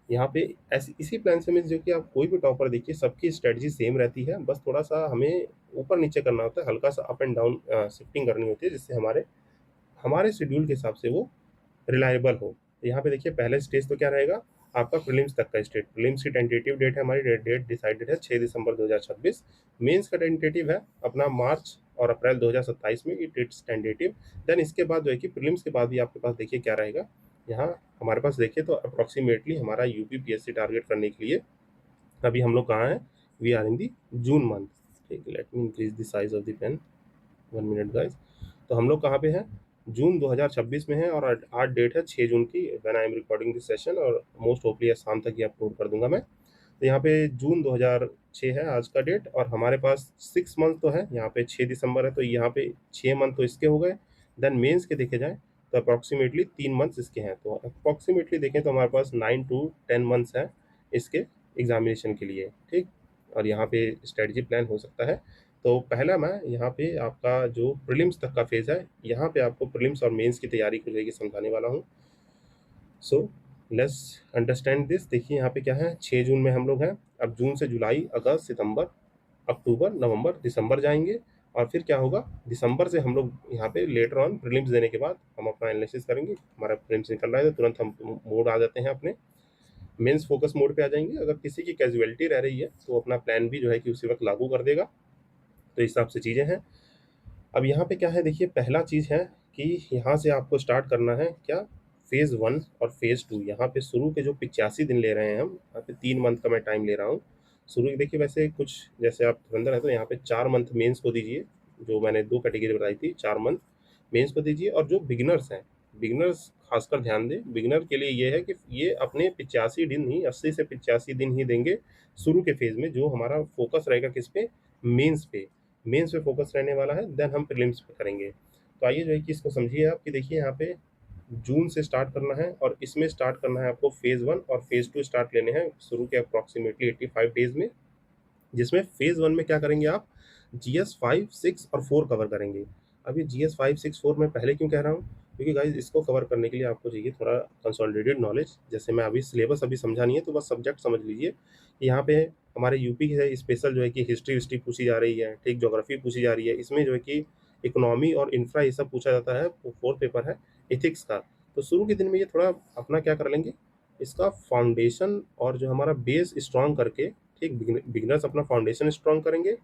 यहाँ पे ऐसी इसी प्लान से मीन्स जो कि आप कोई भी टॉपर देखिए, सबकी स्ट्रेटजी सेम रहती है, बस थोड़ा सा हमें ऊपर नीचे करना होता है, हल्का सा अप एंड डाउन शिफ्टिंग करनी होती है, जिससे हमारे हमारे शेड्यूल के हिसाब से वो रिलायबल हो। यहाँ पे देखिए पहला स्टेज तो क्या रहेगा, आपका प्रीलिम्स तक का स्टेट। प्रीलिम्स की टेंटेटिव डेट है, हमारी डेट डिसाइडेड है 6 दिसंबर 2026। मेंस का टेंटेटिव है अपना मार्च और अप्रैल 2027 में, इट इट्स टेंटेटिव। देन इसके बाद जो है कि प्रीलिम्स के बाद भी आपके पास देखिए क्या रहेगा, यहाँ हमारे पास देखिए तो अप्रोक्सीमेटली हमारा यूपीपीएससी टारगेट करने के लिए अभी हम लोग कहाँ हैं, we are in the June month. ठीक है, let me increase the size of the pen, 1 minute guys. तो हम लोग कहाँ पे हैं, जून 2026 में है, और आज आज डेट है 6 जून की when I am recording this session, और मोस्ट होपली शाम तक ये अपलोड कर दूंगा मैं। तो यहाँ पे जून 2006 है आज का डेट, और हमारे पास 6 मंथ तो है, यहाँ पे 6 दिसंबर है, तो यहाँ पे 6 मंथ तो इसके हो गए। देन मेंस के देखे जाए तो अप्रॉक्सीमेटली 3 मंथ्स इसके हैं, तो अप्रॉक्सीमेटली देखें तो हमारे पास 9 to 10 मंथ्स हैं इसके एग्जामिनेशन के लिए। ठीक, और यहाँ पे स्ट्रेटजी प्लान हो सकता है। तो पहला मैं यहाँ पे आपका जो प्रीलिम्स तक का फेज़ है, यहाँ पे आपको प्रीलिम्स और मेंस की तैयारी को लेके समझाने वाला हूँ। So let's understand this. देखिए यहाँ पे क्या है, 6 जून में हम लोग हैं, अब जून से जुलाई, अगस्त, सितंबर, अक्टूबर, नवंबर, दिसंबर जाएंगे, और फिर क्या होगा, दिसंबर से हम लोग यहाँ पे लेटर ऑन प्रीलिम्स देने के बाद हम अपना एनालिसिस करेंगे। हमारा प्रीलिम्स निकल रहा है तो तुरंत हम मोड आ जाते हैं अपने मेंस फोकस मोड पे आ जाएंगे। अगर किसी की कैजुअलिटी रह रही है तो वो अपना प्लान भी जो है कि उसी वक्त लागू कर देगा। तो इस हिसाब से चीज़ें हैं। अब यहाँ पे क्या है, देखिए पहला चीज़ है कि यहाँ से आपको स्टार्ट करना है क्या, फेज़ 1 और फेज़ 2। यहाँ पे शुरू के जो 85 दिन ले रहे हैं हम, यहाँ पे 3 मंथ का मैं टाइम ले रहा हूँ शुरू के। देखिए वैसे कुछ जैसे आप धुरंधर है तो यहाँ पे 4 मंथ मेंस को दीजिए, जो मैंने 2 कैटेगरी बताई थी, 4 मंथ मेंस को दीजिए। और जो बिगिनर्स हैं, बिगिनर्स खासकर ध्यान दें, बिगिनर के लिए ये है कि ये अपने 85 दिन ही, 80 से 85 दिन ही देंगे शुरू के फेज़ में, जो हमारा फोकस रहेगा किस पे, मेंस पे। मेंस पे फोकस रहने वाला है, देन हम प्रीलिम्स पे करेंगे। तो आइए जो है कि इसको समझिए आप, कि देखिए यहाँ पे जून से स्टार्ट करना है, और इसमें स्टार्ट करना है आपको फेज़ 1 और फेज़ 2 स्टार्ट लेने हैं शुरू के अप्रॉक्सीमेटली 85 डेज में। जिसमें फेज़ 1 में क्या करेंगे आप, GS 5, 6 और 4 कवर करेंगे। अब ये GS 5, 6, 4 मैं पहले क्यों कह रहा हूँ, क्योंकि गाइज इसको कवर करने के लिए आपको चाहिए थोड़ा कंसोलिडेटेड नॉलेज। जैसे मैं अभी सिलेबस अभी समझा नहीं है तो बस सब्जेक्ट समझ लीजिए कि यहाँ पे हमारे यूपी है स्पेशल जो है कि हिस्ट्री विस्ट्री पूछी जा रही है, ठीक, ज्योग्राफी पूछी जा रही है, इसमें जो है कि इकोनॉमी और इंफ्रा ये सब पूछा जाता है। फोर्थ पेपर है एथिक्स का। तो शुरू के दिन में ये थोड़ा अपना क्या कर लेंगे, इसका फाउंडेशन और जो हमारा बेस स्ट्रॉन्ग करके, ठीक, बिगिनर्स अपना फाउंडेशन स्ट्रॉन्ग करेंगे,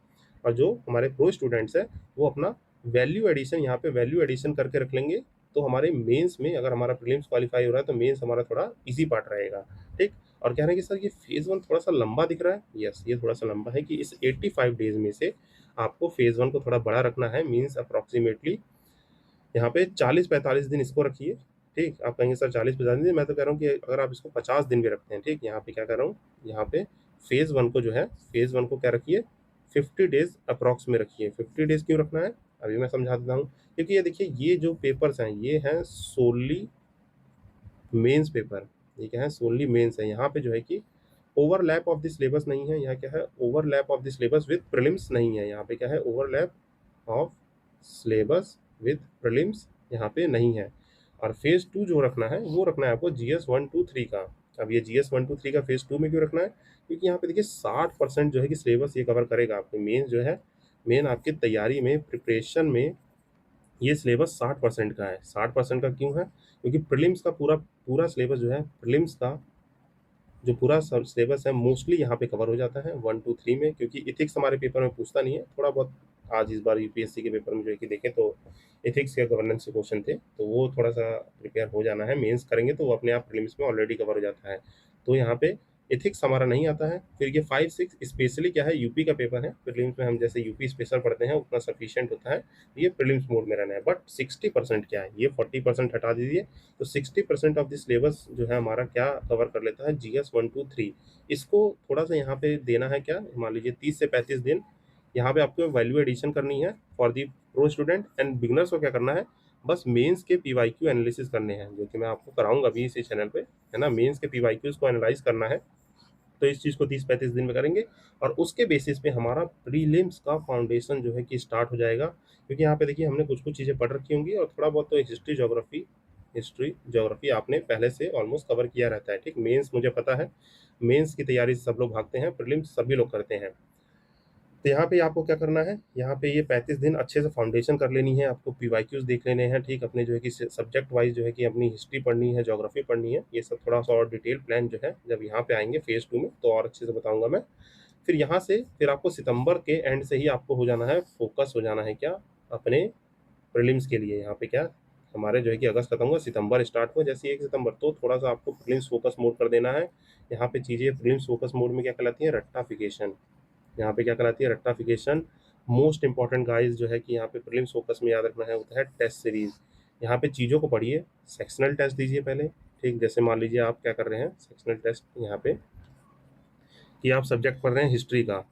और जो हमारे प्रो स्टूडेंट्स हैं वो अपना वैल्यू एडिशन, यहाँ पे वैल्यू एडिशन करके रख लेंगे। तो हमारे मेंस में अगर हमारा प्रीलिम्स क्वालिफाई हो रहा है तो मेंस हमारा थोड़ा इजी पार्ट रहेगा। ठीक, और कह रहे हैं कि सर ये फेज़ 1 थोड़ा सा लंबा दिख रहा है। यस, ये थोड़ा सा लंबा है कि इस 85 डेज में से आपको फेज़ 1 को थोड़ा बड़ा रखना है। मीन्स अप्रॉक्सीमेटली यहाँ पे 40-45 दिन इसको रखिए। ठीक, आप कहेंगे सर 40-45 दिन, मैं तो कह रहा हूँ कि अगर आप इसको 50 दिन भी रखते हैं, ठीक, यहाँ पे क्या कर रहा हूँ, यहाँ पे फेज़ 1 को जो है, फेज़ 1 को क्या रखिए, 50 डेज अप्रॉक्स में रखिए। 50 डेज क्यों रखना है, अभी मैं समझा देता हूँ। क्योंकि ये देखिए ये जो पेपर्स हैं ये हैं सोनली मेंस पेपर। ये क्या है, सोनली मेंस है। यहाँ पे जो है कि ओवरलैप ऑफ द सिलेबस नहीं है। यहाँ क्या है, overlap of the syllabus with prelims नहीं है। यहाँ पे क्या है, overlap of syllabus with prelims यहाँ पे नहीं है। और फेज़ 2 जो रखना है वो रखना है आपको GS 1, 2, 3 का। अब ये GS 1, 2, 3 का फेज़ 2 में क्यों रखना है, क्योंकि यहाँ पे देखिए 60% जो है कि सिलेबस ये कवर करेगा। आपके मेन जो है, मेन आपकी तैयारी में, प्रिपरेशन में ये सिलेबस 60% का है। 60% का क्यों है, क्योंकि प्रीलिम्स का पूरा पूरा सिलेबस जो है, प्रीलिम्स का जो पूरा सिलेबस है मोस्टली यहाँ पे कवर हो जाता है 1, 2, 3 में। क्योंकि इथिक्स हमारे पेपर में पूछता नहीं है, थोड़ा बहुत आज इस बार यूपीएससी के पेपर में जो है कि देखें तो इथिक्स के गवर्नेंस के क्वेश्चन थे, तो वो थोड़ा सा प्रिपेयर हो जाना है। मेंस करेंगे तो वो अपने आप प्रीलिम्स में ऑलरेडी कवर हो जाता है। तो यहाँ पे इथिक्स हमारा नहीं आता है। फिर ये 5, 6 स्पेशली क्या है, यूपी का पेपर है। प्रीलिम्स में हम जैसे यूपी स्पेशल पढ़ते हैं उतना सफिशिएंट होता है, ये प्रीलिम्स मोड में रहना है। बट 60% क्या है, ये 40% हटा दीजिए, तो 60% ऑफ द सिलेबस जो है हमारा क्या कवर कर लेता है, GS 1, 2, 3। इसको थोड़ा सा यहाँ पे देना है क्या, मान लीजिए 30 से 35 दिन यहाँ पे आपको वैल्यू एडिशन करनी है for the pro student. And beginners को क्या करना है, बस मेंस के PYQ एनालिसिस करने हैं, जो कि मैं आपको कराऊंगा अभी इसी चैनल पे, है ना। मेंस के PYQs को एनालाइज करना है, तो इस चीज़ को 30-35 दिन में करेंगे और उसके बेसिस पे हमारा प्रीलिम्स का फाउंडेशन जो है कि स्टार्ट हो जाएगा। क्योंकि यहाँ पे देखिए हमने कुछ-कुछ चीज़ें पढ़ रखी होंगी और थोड़ा बहुत तो हिस्ट्री, ज्योग्राफी आपने पहले से ऑलमोस्ट कवर किया रहता है, ठीक? मेंस मुझे पता है, मेंस की तैयारी से सब लोग भागते हैं, प्रीलिम्स सभी लोग करते हैं। तो यहाँ पे आपको क्या करना है, यहाँ पे ये 35 दिन अच्छे से फाउंडेशन कर लेनी है, आपको पीवाईक्यूज़ देख लेने हैं, ठीक? अपने जो है कि सब्जेक्ट वाइज़ जो है कि अपनी हिस्ट्री पढ़नी है, ज्योग्राफी पढ़नी है, ये सब थोड़ा-सा और डिटेल प्लान जो है, जब यहाँ पे आएँगे फेज़ 2 में तो और अच्छे से बताऊँगा मैं। फिर यहाँ से फिर आपको सितंबर के एंड से ही आपको हो जाना है, फोकस हो जाना है क्या, अपने प्रीलिम्स के लिए। यहाँ पे क्या, हमारे जो है कि अगस्त खत्म हुआ, सितंबर स्टार्ट हुआ, जैसे 1 सितंबर तो थोड़ा-सा आपको प्रीलिम्स फोकस मोड कर देना है। यहाँ पे चीज़ें प्रीलिम्स फोकस मोड में क्या कहलाती हैं, रट्टाफिकेशन। यहाँ पे क्या कहलाती है, रट्टाफिकेशन। मोस्ट इंपॉर्टेंट गाइस जो है कि यहाँ पे प्रीलिम्स फोकस में याद रखना है होता है टेस्ट सीरीज। यहाँ पे चीज़ों को पढ़िए, सेक्शनल टेस्ट दीजिए पहले, ठीक? जैसे मान लीजिए आप क्या कर रहे हैं, सेक्शनल टेस्ट यहाँ पे कि आप सब्जेक्ट पढ़ रहे हैं हिस्ट्री का,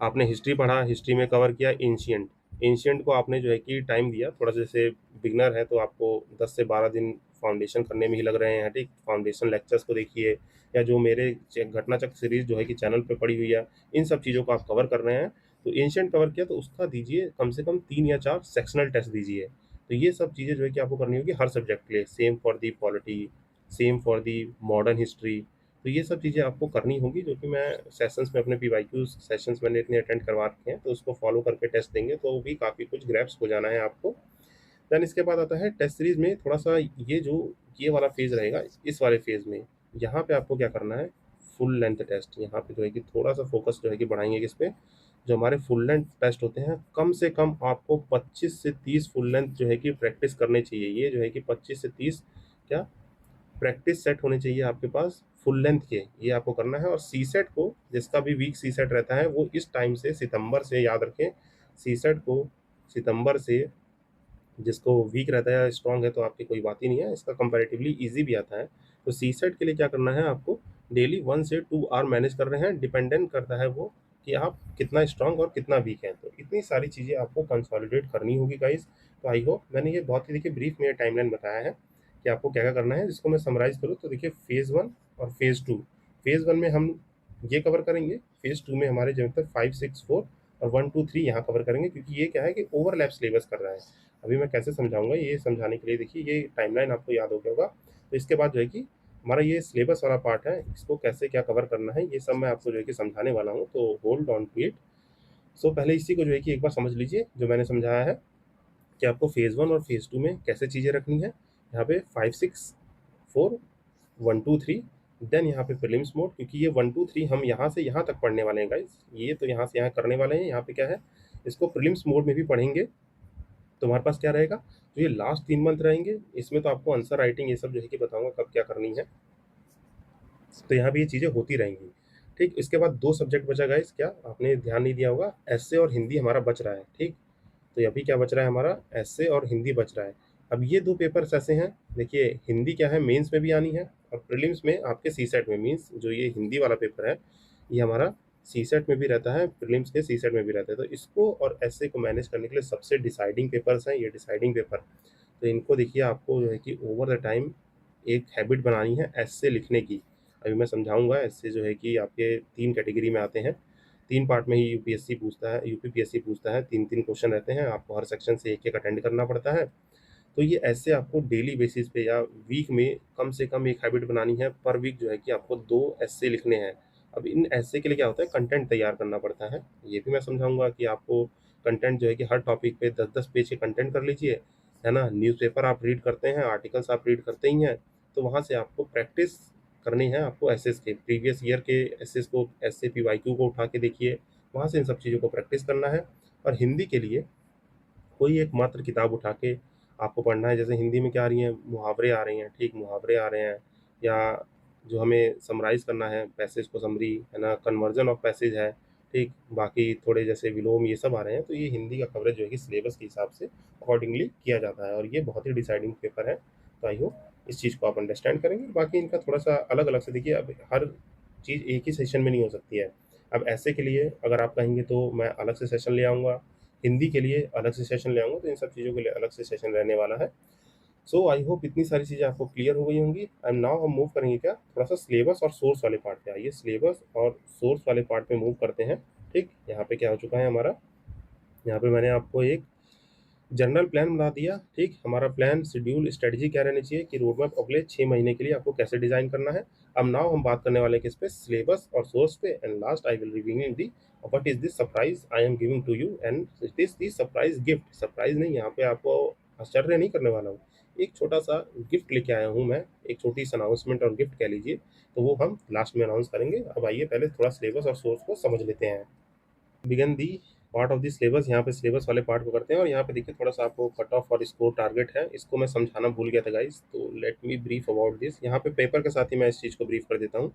आपने हिस्ट्री पढ़ा, हिस्ट्री में कवर किया एंशिएंट। एंशिएंट को आपने जो है कि टाइम दिया थोड़ा सा, जैसे बिगनर है तो आपको 10 से 12 दिन फाउंडेशन करने में ही लग रहे हैं, ठीक? फाउंडेशन लेक्चर्स को देखिए, या जो मेरे घटना चक्र सीरीज जो है कि चैनल पे पड़ी हुई है, इन सब चीज़ों को आप कवर कर रहे हैं। तो एंशिएंट कवर किया तो उसका दीजिए कम से कम 3 या 4 सेक्शनल टेस्ट दीजिए। तो ये सब चीज़ें जो है कि आपको करनी होगी हर सब्जेक्ट के लिए, same for the polity, same for the modern history. तो ये सब चीज़ें आपको करनी होगी, जो कि मैं सेशंस में अपने पीवाईक्यू सेशंस मैंने इतने अटेंड करवा रखे हैं, तो उसको फॉलो करके टेस्ट देंगे तो भी काफ़ी कुछ ग्रैप्स हो जाना है आपको। देन इसके बाद आता है टेस्ट सीरीज में थोड़ा-सा ये वाला फेज़ रहेगा, इस वाले फेज़ में यहाँ पे आपको क्या करना है, फुल लेंथ टेस्ट। यहाँ पे जो है कि थोड़ा-सा फोकस जो है कि बढ़ाएँगे किस पे, जो हमारे फुल लेंथ टेस्ट होते हैं, कम से कम आपको 25 से 30 फुल लेंथ जो है कि प्रैक्टिस करनी चाहिए। ये जो है कि 25 से 30 क्या प्रैक्टिस सेट होने चाहिए आपके पास फुल लेंथ के, ये आपको करना है। और सी सेट को, जिसका भी वीक सी सेट रहता है, वो इस टाइम से सितंबर से याद रखें, सी सेट को सितंबर से, जिसको वीक रहता है, स्ट्रांग है तो आपकी कोई बात ही नहीं है, इसका कंपैरेटिवली ईजी भी आता है। तो सी सेट के लिए क्या करना है आपको, डेली 1 से 2 आवर मैनेज कर रहे हैं, डिपेंडेंट करता है वो कि आप कितना स्ट्रांग और कितना वीक हैं। तो इतनी सारी चीज़ें आपको कंसोलिडेट करनी होगी गाइस। तो आई होप मैंने ये बहुत ही देखिए ब्रीफ में टाइमलाइन बताया है कि आपको क्या क्या करना है। जिसको मैं समराइज करूँ तो देखिए, फेज़ 1 और फेज़ 2, फेज़ 1 में हम ये कवर करेंगे, फेज़ 2 में हमारे जब तक 5, 6, 4 और 1, 2, 3 यहाँ कवर करेंगे, क्योंकि ये क्या है कि ओवरलैप सिलेबस कर रहा है। अभी मैं कैसे समझाऊँगा, ये समझाने के लिए देखिए ये टाइमलाइन आपको याद हो गया होगा। तो इसके बाद जो है कि हमारा ये सिलेबस वाला पार्ट है, इसको कैसे क्या कवर करना है, ये सब मैं आपको जो है कि समझाने वाला हूँ, तो होल्ड ऑन टू इट। सो पहले इसी को जो है कि एक बार समझ लीजिए, जो मैंने समझाया है कि आपको फेज़ 1 और फेज़ 2 में कैसे चीज़ें रखनी है। यहाँ पे 5, 6, 4, 1, 2, 3, देन यहाँ पे प्रीलिम्स मोड, क्योंकि ये 1, 2, 3 हम यहाँ से यहाँ तक पढ़ने वाले हैं गाइस। ये तो यहाँ से यहाँ करने वाले हैं, यहाँ पे क्या है, इसको प्रीलिम्स मोड में भी पढ़ेंगे। तो हमारे पास क्या रहेगा, जो ये लास्ट 3 मंथ रहेंगे, इसमें तो आपको आंसर राइटिंग ये सब जो है कि बताऊँगा कब क्या करनी है। तो यहाँ भी ये चीज़ें होती रहेंगी, ठीक? इसके बाद 2 सब्जेक्ट बचा गाइस, क्या आपने ध्यान नहीं दिया होगा, एस्से और हिंदी हमारा बच रहा है, ठीक? तो अभी क्या बच रहा है हमारा, एस्से और हिंदी बच रहा है। अब ये 2 पेपर्स ऐसे हैं, देखिए हिंदी क्या है, मेंस में भी आनी है और प्रीलिम्स में आपके सीसेट में, मीन्स जो ये हिंदी वाला पेपर है, ये हमारा सीसेट में भी रहता है, प्रीलिम्स के सीसेट में भी रहता है। तो इसको और एस्से को मैनेज करने के लिए सबसे डिसाइडिंग पेपर्स हैं ये, डिसाइडिंग पेपर। तो इनको देखिए आपको जो है कि ओवर द टाइम एक हैबिट बनानी है एस्से लिखने की। अभी मैं समझाऊँगा, एस्से जो है कि आपके 3 कैटेगरी में आते हैं। 3 पार्ट में ही यूपीएससी पूछता है, यूपीपीएससी पूछता है, 3-3 क्वेश्चन रहते हैं, आपको हर सेक्शन से 1-1 अटेंड करना पड़ता है। तो ये ऐसे आपको डेली बेसिस पे या वीक में कम से कम एक हैबिट बनानी है, पर वीक जो है कि आपको 2 एस्से लिखने हैं। अब इन एस्से के लिए क्या होता है, कंटेंट तैयार करना पड़ता है। ये भी मैं समझाऊँगा कि आपको कंटेंट जो है कि हर टॉपिक पे 10-10 पेज के कंटेंट कर लीजिए, है ना? न्यूज़पेपर आप रीड करते हैं, आर्टिकल्स आप रीड करते ही हैं, तो वहाँ से आपको प्रैक्टिस करनी है, आपको एसेस के, प्रीवियस ईयर के एसेस को, एसए पीवाईक्यू को उठा के देखिए, वहाँ से इन सब चीज़ों को प्रैक्टिस करना है। और हिंदी के लिए कोई एक मात्र किताब उठा के आपको पढ़ना है। जैसे हिंदी में क्या आ रही हैं, मुहावरे आ रहे हैं, ठीक, मुहावरे आ रहे हैं, या जो हमें समराइज़ करना है पैसेज को, समरी है ना, कन्वर्जन ऑफ पैसेज है, ठीक, बाकी थोड़े जैसे विलोम ये सब आ रहे हैं। तो ये हिंदी का कवरेज जो है कि सिलेबस के हिसाब से अकॉर्डिंगली किया जाता है और ये बहुत ही डिसाइडिंग पेपर है। तो आई होप इस चीज़ को आप अंडरस्टैंड करेंगे। बाकी इनका थोड़ा-सा अलग-अलग से देखिए, अब हर चीज़ एक ही सेशन में नहीं हो सकती है। अब ऐसे के लिए अगर आप कहेंगे तो मैं अलग से सेशन ले आऊँगा, हिंदी के लिए अलग से सेशन ले आऊँगा, तो इन सब चीज़ों के लिए अलग से सेशन रहने वाला है। सो आई होप इतनी सारी चीज़ें आपको क्लियर हो गई होंगी। एंड नाउ हम मूव करेंगे क्या, थोड़ा सा सिलेबस और सोर्स वाले पार्ट पे। आइए सिलेबस और सोर्स वाले पार्ट पे मूव करते हैं। ठीक, यहाँ पे क्या हो चुका है हमारा, यहाँ पे मैंने आपको एक जनरल प्लान बना दिया। ठीक, हमारा प्लान शेड्यूल स्ट्रेटजी क्या रहनी चाहिए कि रोड मैप अगले 6 महीने के लिए आपको कैसे डिजाइन करना है। अब नाउ हम बात करने वाले हैं किस पे, सिलेबस और सोर्स पे। And last I will revealing the what is this surprise I am giving to you, and it is the surprise gift. Surprise नहीं, यहाँ पे आपको आश्चर्य नहीं करने वाला हूँ, एक छोटा सा गिफ्ट लेके आया हूँ मैं, एक छोटी सी अनाउंसमेंट और गिफ्ट कह लीजिए। तो वो हम लास्ट में अनाउंस करेंगे। अब आइए पहले थोड़ा सिलेबस और सोर्स को समझ लेते हैं। Begin the part of the syllabus, यहाँ पे सिलेबस वाले पार्ट को करते हैं। और यहाँ पे देखिए थोड़ा सा आपको कट ऑफ और स्कोर टारगेट है, इसको मैं समझाना भूल गया था गाइस, तो let me brief about this. यहाँ पे पेपर के साथ ही मैं इस चीज़ को ब्रीफ कर देता हूँ।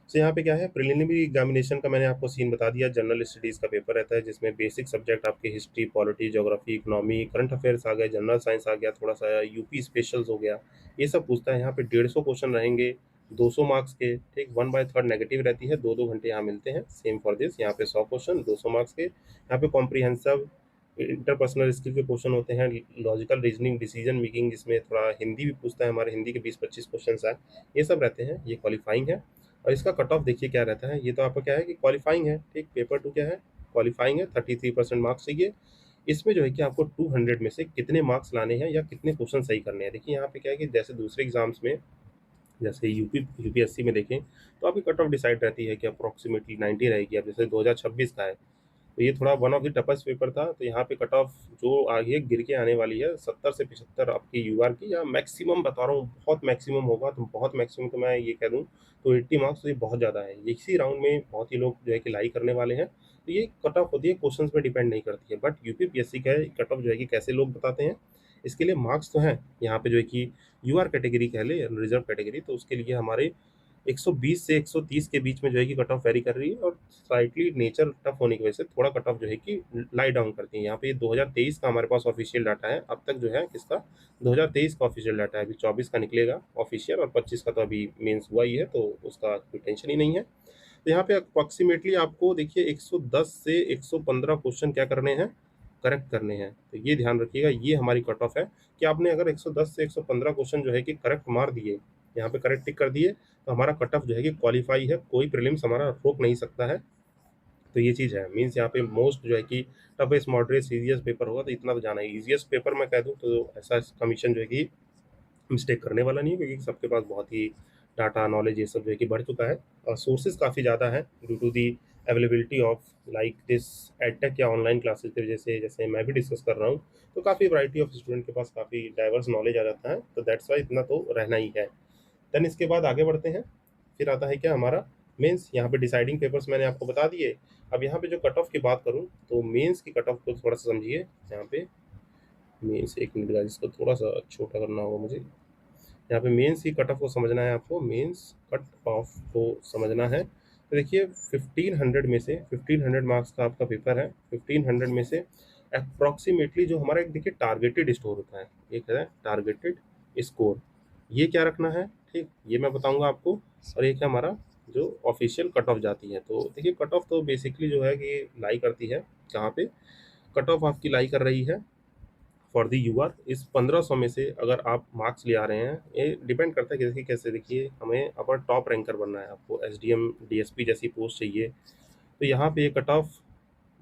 तो यहाँ पे क्या है, प्रिलिमिनरी एग्जामिनेशन का मैंने आपको सीन बता दिया। जनरल स्टडीज़ का पेपर रहता है जिसमें बेसिक सब्जेक्ट आपके history, polity, geography, economy, current affairs आ गए, जनरल साइंस आ गया, थोड़ा सा यूपी स्पेशल्स हो गया, ये सब पूछता है। यहाँ पे 150 क्वेश्चन रहेंगे, 200 मार्क्स के। ठीक, 1/3 नेगेटिव रहती है, 2-2 घंटे यहाँ मिलते हैं। सेम फॉर दिस, यहाँ पे 100 क्वेश्चन 200 मार्क्स के। यहाँ पे कॉम्प्रीहेंसिव इंटरपर्सनल स्किल के क्वेश्चन होते हैं, लॉजिकल रीजनिंग, डिसीजन मेकिंग, जिसमें थोड़ा हिंदी भी पूछता है, हमारे हिंदी के 20-25 क्वेश्चन है, ये सब रहते हैं। ये क्वालिफाइंग है। और इसका कट ऑफ देखिए क्या रहता है, ये तो आपका क्या है कि क्वालिफाइंग है। ठीक, पेपर टू क्या है, क्वालिफाइंग है, 33% मार्क्स चाहिए। इसमें जो है कि आपको 200 में से कितने मार्क्स लाने हैं या कितने क्वेश्चन सही करने हैं। देखिए यहाँ पे क्या है कि जैसे दूसरे एग्जाम्स में, जैसे यूपीएससी में देखें तो आपकी कट ऑफ डिसाइड रहती है कि अप्रोक्सीमेटली 90 रहेगी। अब जैसे 2026 का है, तो ये थोड़ा one of the toughest paper था, तो यहाँ पे कट ऑफ जो आगे गिर के आने वाली है 70 से 75 आपकी यूआर की, या मैक्सिमम बता रहा हूँ, बहुत मैक्सिमम होगा, तो बहुत मैक्सिमम तो मैं ये कह दूँ तो 80 मार्क्स, तो ये बहुत ज़्यादा है। इसी राउंड में बहुत ही लोग जो है कि लाई करने वाले हैं। तो ये कट ऑफ होती है, क्वेश्चन पे डिपेंड नहीं करती है। बट यूपीपीएससी का कट ऑफ जो है कि कैसे लोग बताते हैं, इसके लिए मार्क्स तो हैं यहाँ पे जो है कि यूआर कैटेगरी कह ले, रिजर्व कैटेगरी, तो उसके लिए हमारे 120 से 130 के बीच में जो है कि कट ऑफ वेरी कर रही है। और स्लाइटली नेचर टफ होने की वजह से थोड़ा कट ऑफ जो है कि लाई डाउन करती है। यहाँ पे 2023 का हमारे पास ऑफिशियल डाटा है अब तक जो है किसका, 2023 का ऑफिशियल डाटा है। अभी 24 का निकलेगा ऑफिशियल, और 25 का तो अभी मेंस हुआ ही है, तो उसका कोई टेंशन ही नहीं है। तो यहाँ पे अप्रोक्सीमेटली आपको देखिए 110 से 115 क्वेश्चन क्या करने हैं, करेक्ट करने हैं। तो ये ध्यान रखिएगा, ये हमारी कट ऑफ है कि आपने अगर 110 से 115 क्वेश्चन जो है कि करेक्ट मार दिए, यहाँ पे करेक्ट टिक कर दिए, तो हमारा कट ऑफ जो है कि क्वालिफाई है, कोई प्रीलिम्स हमारा रोक नहीं सकता है। तो ये चीज़ है, मीन्स यहाँ पे मोस्ट जो है कि टफेस्ट मॉडरेट सीरियस पेपर होगा, तो इतना तो जाना है। इजीएस्ट पेपर मैं कह दूँ तो ऐसा कमीशन जो है कि मिस्टेक करने वाला नहीं है, क्योंकि सबके पास बहुत ही डाटा नॉलेज ये सब जो है कि बढ़ चुका है। और सोर्सेज काफ़ी ज़्यादा है due to the availability of like this edtech या ऑनलाइन क्लासेस की वजह से, जैसे मैं भी डिस्कस कर रहा हूँ, तो काफ़ी वैरायटी ऑफ स्टूडेंट के पास काफ़ी डाइवर्स नॉलेज आ जाता है, तो दैट्स वाई इतना तो रहना ही है। देन इसके बाद आगे बढ़ते हैं। फिर आता है क्या हमारा मेंस। यहाँ पे डिसाइडिंग पेपर्स मैंने आपको बता दिए। अब यहाँ पे जो कट ऑफ की बात करूँ, तो मेंस की कट ऑफ को थोड़ा सा समझिए। यहाँ पे मेंस, एक मिनट का, जिसको थोड़ा सा छोटा करना होगा मुझे। यहाँ पे मेंस की कट ऑफ को समझना है आपको, मेंस कट ऑफ को समझना है। तो देखिए 1500 में से, 1500 मार्क्स का आपका पेपर है, 1500 में से अप्रॉक्सीमेटली जो हमारा एक देखिए टारगेटेड स्कोर होता है, एक है टारगेटेड स्कोर, ये क्या रखना है। ठीक, ये मैं बताऊंगा आपको। और एक है हमारा जो ऑफिशियल कट ऑफ जाती है। तो देखिए कट ऑफ तो बेसिकली जो है कि लाई करती है कहाँ पे, कट ऑफ आपकी लाई कर रही है फॉर दी यूआर। इस 1500 में से अगर आप मार्क्स ले आ रहे हैं, ये डिपेंड करता है कि देखिए कैसे, देखिए हमें अपर टॉप रैंकर बनना है, आपको एसडीएम डीएसपी जैसी पोस्ट चाहिए, तो यहाँ पे ये कट ऑफ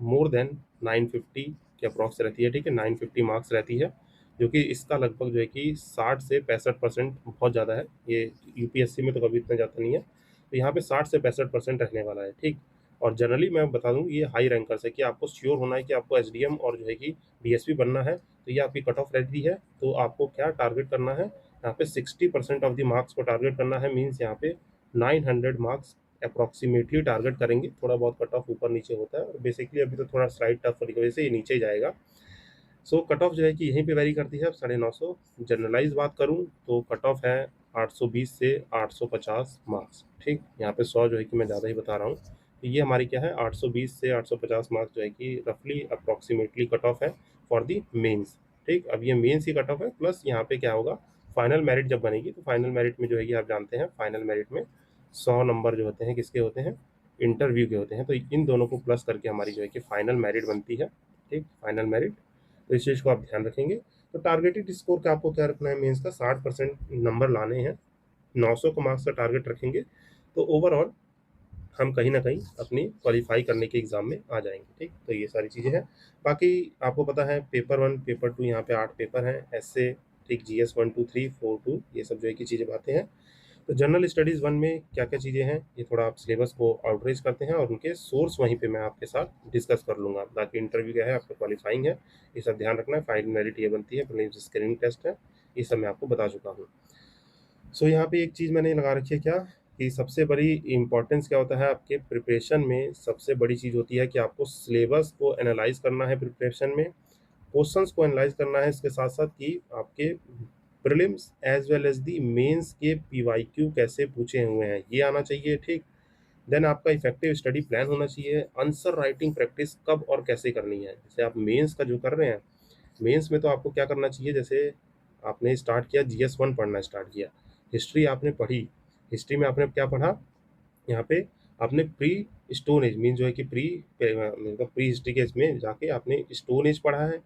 मोर देन 950 के अप्रॉक्स रहती है। ठीक है, 950 मार्क्स रहती है, जो कि इसका लगभग जो है कि 60 से 65% बहुत ज़्यादा है। ये यूपीएससी में तो कभी इतना ज़्यादा नहीं है, तो यहाँ पे 60 से 65% रखने वाला है। ठीक, और जनरली मैं बता दूँ ये हाई रैंकर्स है, कि आपको श्योर होना है कि आपको एसडीएम और जो है कि डीएसपी बनना है, तो ये आपकी कट ऑफ रहती है। तो आपको क्या टारगेट करना है, यहाँ पे 60% ऑफ द मार्क्स को टारगेट करना है। मीन्स यहाँ पे 900 मार्क्स अप्रॉक्सीमेटली टारगेट करेंगे। थोड़ा बहुत कट ऑफ ऊपर नीचे होता है, और बेसिकली अभी तो थोड़ा स्लाइड टफ होने की वजह से ये नीचे ही जाएगा। सो कट ऑफ जो है कि यहीं पे वेरी करती है। अब 950, जनरलाइज बात करूँ तो कट ऑफ है 820 से 850 मार्क्स। ठीक, यहाँ पे 100 जो है कि मैं ज़्यादा ही बता रहा हूँ, तो ये हमारी क्या है 820 से 850 मार्क्स जो है कि रफली अप्रॉक्सीमेटली कट ऑफ है फॉर दी मेंस। ठीक, अब ये मेंस की कट ऑफ है, प्लस यहाँ पे क्या होगा, फाइनल मेरिट जब बनेगी, तो फाइनल मेरिट में जो है कि आप जानते हैं फाइनल मेरिट में 100 नंबर जो होते हैं किसके होते हैं, इंटरव्यू के होते हैं। तो इन दोनों को प्लस करके हमारी जो है कि फाइनल मेरिट बनती है। ठीक, फाइनल मेरिट, तो इस चीज़ को आप ध्यान रखेंगे। तो टारगेटेड स्कोर का आपको क्या रखना है, मेंस का 60% नंबर लाने हैं, 900 को मार्क्स का टारगेट रखेंगे, तो ओवरऑल हम कहीं न कहीं अपनी क्वालीफाई करने के एग्ज़ाम में आ जाएँगे, ठीक? तो ये सारी चीज़ें हैं। बाकी आपको पता है पेपर 1, पेपर 2 यहाँ पे 8 पेपर हैं, एस्से, ठीक, जीएस 1, 2, 3, 4, 2 ये सब जो है कि चीज़ें बातें हैं। तो जनरल स्टडीज़ 1 में क्या-क्या चीज़ें हैं, ये थोड़ा आप सिलेबस को आउटरीच करते हैं और उनके सोर्स वहीं पे मैं आपके साथ डिस्कस कर लूँगा। बाकी इंटरव्यू क्या है, आपका क्वालीफाइंग है, ये सब ध्यान रखना है, फाइनल मेरिट ये बनती है, प्रीलिम्स स्क्रीनिंग टेस्ट है, ये सब मैं आपको बता चुका हूँ। सो यहाँ पे एक चीज़ मैंने लगा रखी है क्या, कि सबसे बड़ी इम्पोर्टेंस क्या होता है आपके प्रिपरेशन में, सबसे बड़ी चीज़ होती है कि आपको सिलेबस को एनालाइज़ करना है प्रिपरेशन में, क्वेश्चंस को एनालाइज़ करना है, इसके साथ-साथ कि आपके प्रीलिम्स एज़ वेल एज़ दी मेंस के पीवाईक्यू कैसे पूछे हुए हैं, ये आना चाहिए, ठीक? देन आपका इफेक्टिव स्टडी प्लान होना चाहिए, आंसर राइटिंग प्रैक्टिस कब और कैसे करनी है। जैसे आप मेंस का जो कर रहे हैं, मेंस में तो आपको क्या करना चाहिए, जैसे आपने स्टार्ट किया जीएस 1 पढ़ना स्टार्ट किया, हिस्ट्री आपने पढ़ी, हिस्ट्री में आपने क्या पढ़ा, यहाँ पे आपने प्री स्टोन एज मीन जो है कि मतलब प्री हिस्ट्री के इसमें जाके आपने स्टोन एज पढ़ा है,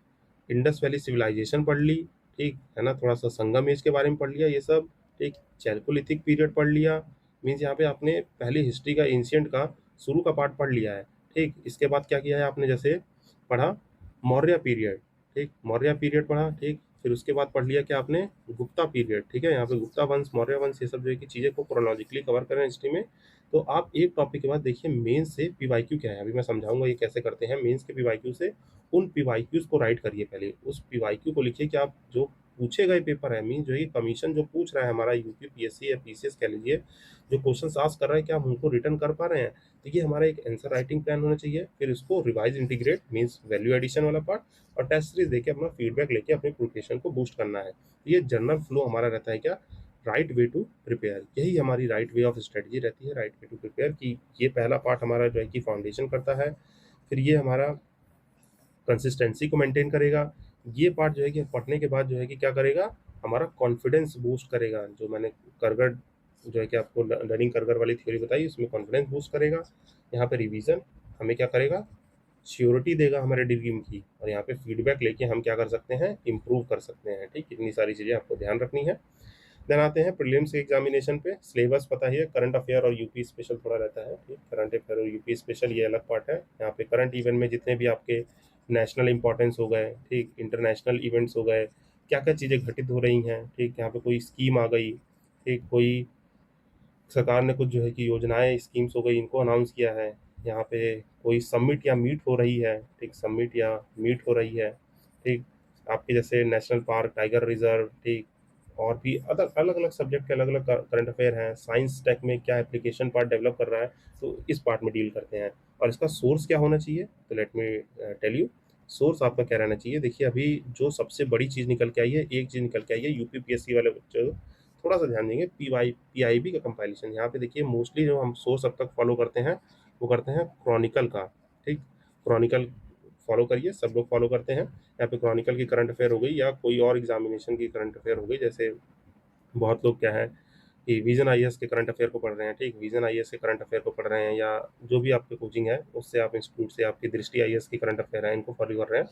इंडस वैली सिविलाइजेशन पढ़ ली, ठीक है ना, थोड़ा सा संगम एज के बारे में पढ़ लिया ये सब, ठीक, चैल्कोलिथिक पीरियड पढ़ लिया, मीन्स यहाँ पे आपने पहले हिस्ट्री का एंशियंट का शुरू का पार्ट पढ़ लिया है, ठीक। इसके बाद क्या किया है आपने, जैसे पढ़ा मौर्य पीरियड, ठीक, मौर्य पीरियड पढ़ा, ठीक, फिर उसके बाद पढ़ लिया क्या आपने, गुप्ता पीरियड, ठीक है, यहाँ पे गुप्ता वंश, मौर्य वंश, ये सब जो है कि चीज़ें को क्रोनोलॉजिकली कवर करें हिस्ट्री में। तो आप एक टॉपिक के बाद देखिए मेंस से पीवाईक्यू क्या है, अभी मैं समझाऊंगा ये कैसे करते हैं। मेंस के पीवाईक्यू से उन पीवाईक्यूज को राइट करिए, पहले उस पीवाईक्यू को लिखिए कि आप जो पूछे गए पेपर है, मीन जो ये कमीशन जो पूछ रहा है हमारा, यूपी पीएससी या पीसीएस कह लीजिए, जो क्वेश्चन आस्क कर रहा है, क्या हम उनको रिटर्न कर पा रहे हैं, तो ये हमारा एक आंसर राइटिंग प्लान होना चाहिए। फिर इसको revise integrate means value addition वाला पार्ट, और टेस्ट सीरीज देके अपना फीडबैक लेके अपने प्रिपरेशन को बूस्ट करना है। तो ये जनरल फ्लो हमारा रहता है क्या, राइट वे टू प्रिपेयर, यही हमारी राइट वे ऑफ स्ट्रेटजी रहती है, राइट वे टू प्रिपेयर की। ये पहला पार्ट हमारा जो है कि फाउंडेशन करता है, फिर ये हमारा कंसिस्टेंसी को मेंटेन करेगा। ये पार्ट जो है कि पढ़ने के बाद जो है कि क्या करेगा, हमारा कॉन्फिडेंस बूस्ट करेगा, जो मैंने करगड़ जो है कि आपको लर्निंग करगड़ वाली थ्योरी बताई, उसमें कॉन्फिडेंस बूस्ट करेगा। यहाँ पे रिवीजन हमें क्या करेगा, श्योरिटी देगा हमारे ड्रीम की, और यहाँ पे फीडबैक लेके हम क्या कर सकते हैं, इम्प्रूव कर सकते हैं, ठीक। इतनी सारी चीज़ें आपको ध्यान रखनी है। देन आते हैं प्रीलिम्स के एग्जामिनेशन पे। सिलेबस पता ही है, करंट अफेयर और यूपी स्पेशल थोड़ा रहता है, ठीक, करंट अफेयर और यूपी स्पेशल ये अलग पार्ट है। यहाँ पे करंट इवेंट में जितने भी आपके नेशनल इंपॉर्टेंस हो गए, ठीक, इंटरनेशनल इवेंट्स हो गए, क्या क्या चीज़ें घटित हो रही हैं, ठीक, यहाँ पे कोई स्कीम आ गई, ठीक, कोई सरकार ने कुछ जो है कि योजनाएं स्कीम्स हो गई, इनको अनाउंस किया है, यहाँ पे कोई समिट या मीट हो रही है, ठीक, समिट या मीट हो रही है, ठीक, आपके जैसे नेशनल पार्क, टाइगर रिजर्व, ठीक, और भी अदर अलग अलग सब्जेक्ट के अलग अलग करंट अफेयर हैं। साइंस टेक में क्या एप्लीकेशन पार्ट डेवलप कर रहा है, तो इस पार्ट में डील करते हैं। और इसका सोर्स क्या होना चाहिए, तो let me tell you, source आपका क्या रहना चाहिए। देखिए अभी जो सबसे बड़ी चीज़ निकल के आई है, एक चीज़ निकल के आई है, यूपी पीएससी वाले बच्चे थोड़ा सा ध्यान देंगे, पीआईबी का कंपाइलेशन। यहाँ पे देखिए मोस्टली जो हम सोर्स अब तक फॉलो करते हैं, वो करते हैं क्रॉनिकल का, ठीक, क्रॉनिकल फॉलो करिए, सब लोग फॉलो करते हैं। यहाँ पे क्रॉनिकल की करंट अफेयर हो गई, या कोई और एग्जामिनेशन की करंट अफेयर हो गई, जैसे बहुत लोग क्या है कि विजन आईएएस के करंट अफेयर को पढ़ रहे हैं, ठीक, विजन आईएएस के करंट अफेयर को पढ़ रहे हैं, या जो भी आपके कोचिंग है उससे, आप इंस्टीट्यूट से आपकी दृष्टि आईएएस की करंट अफेयर है, इनको फॉलो कर रहे हैं।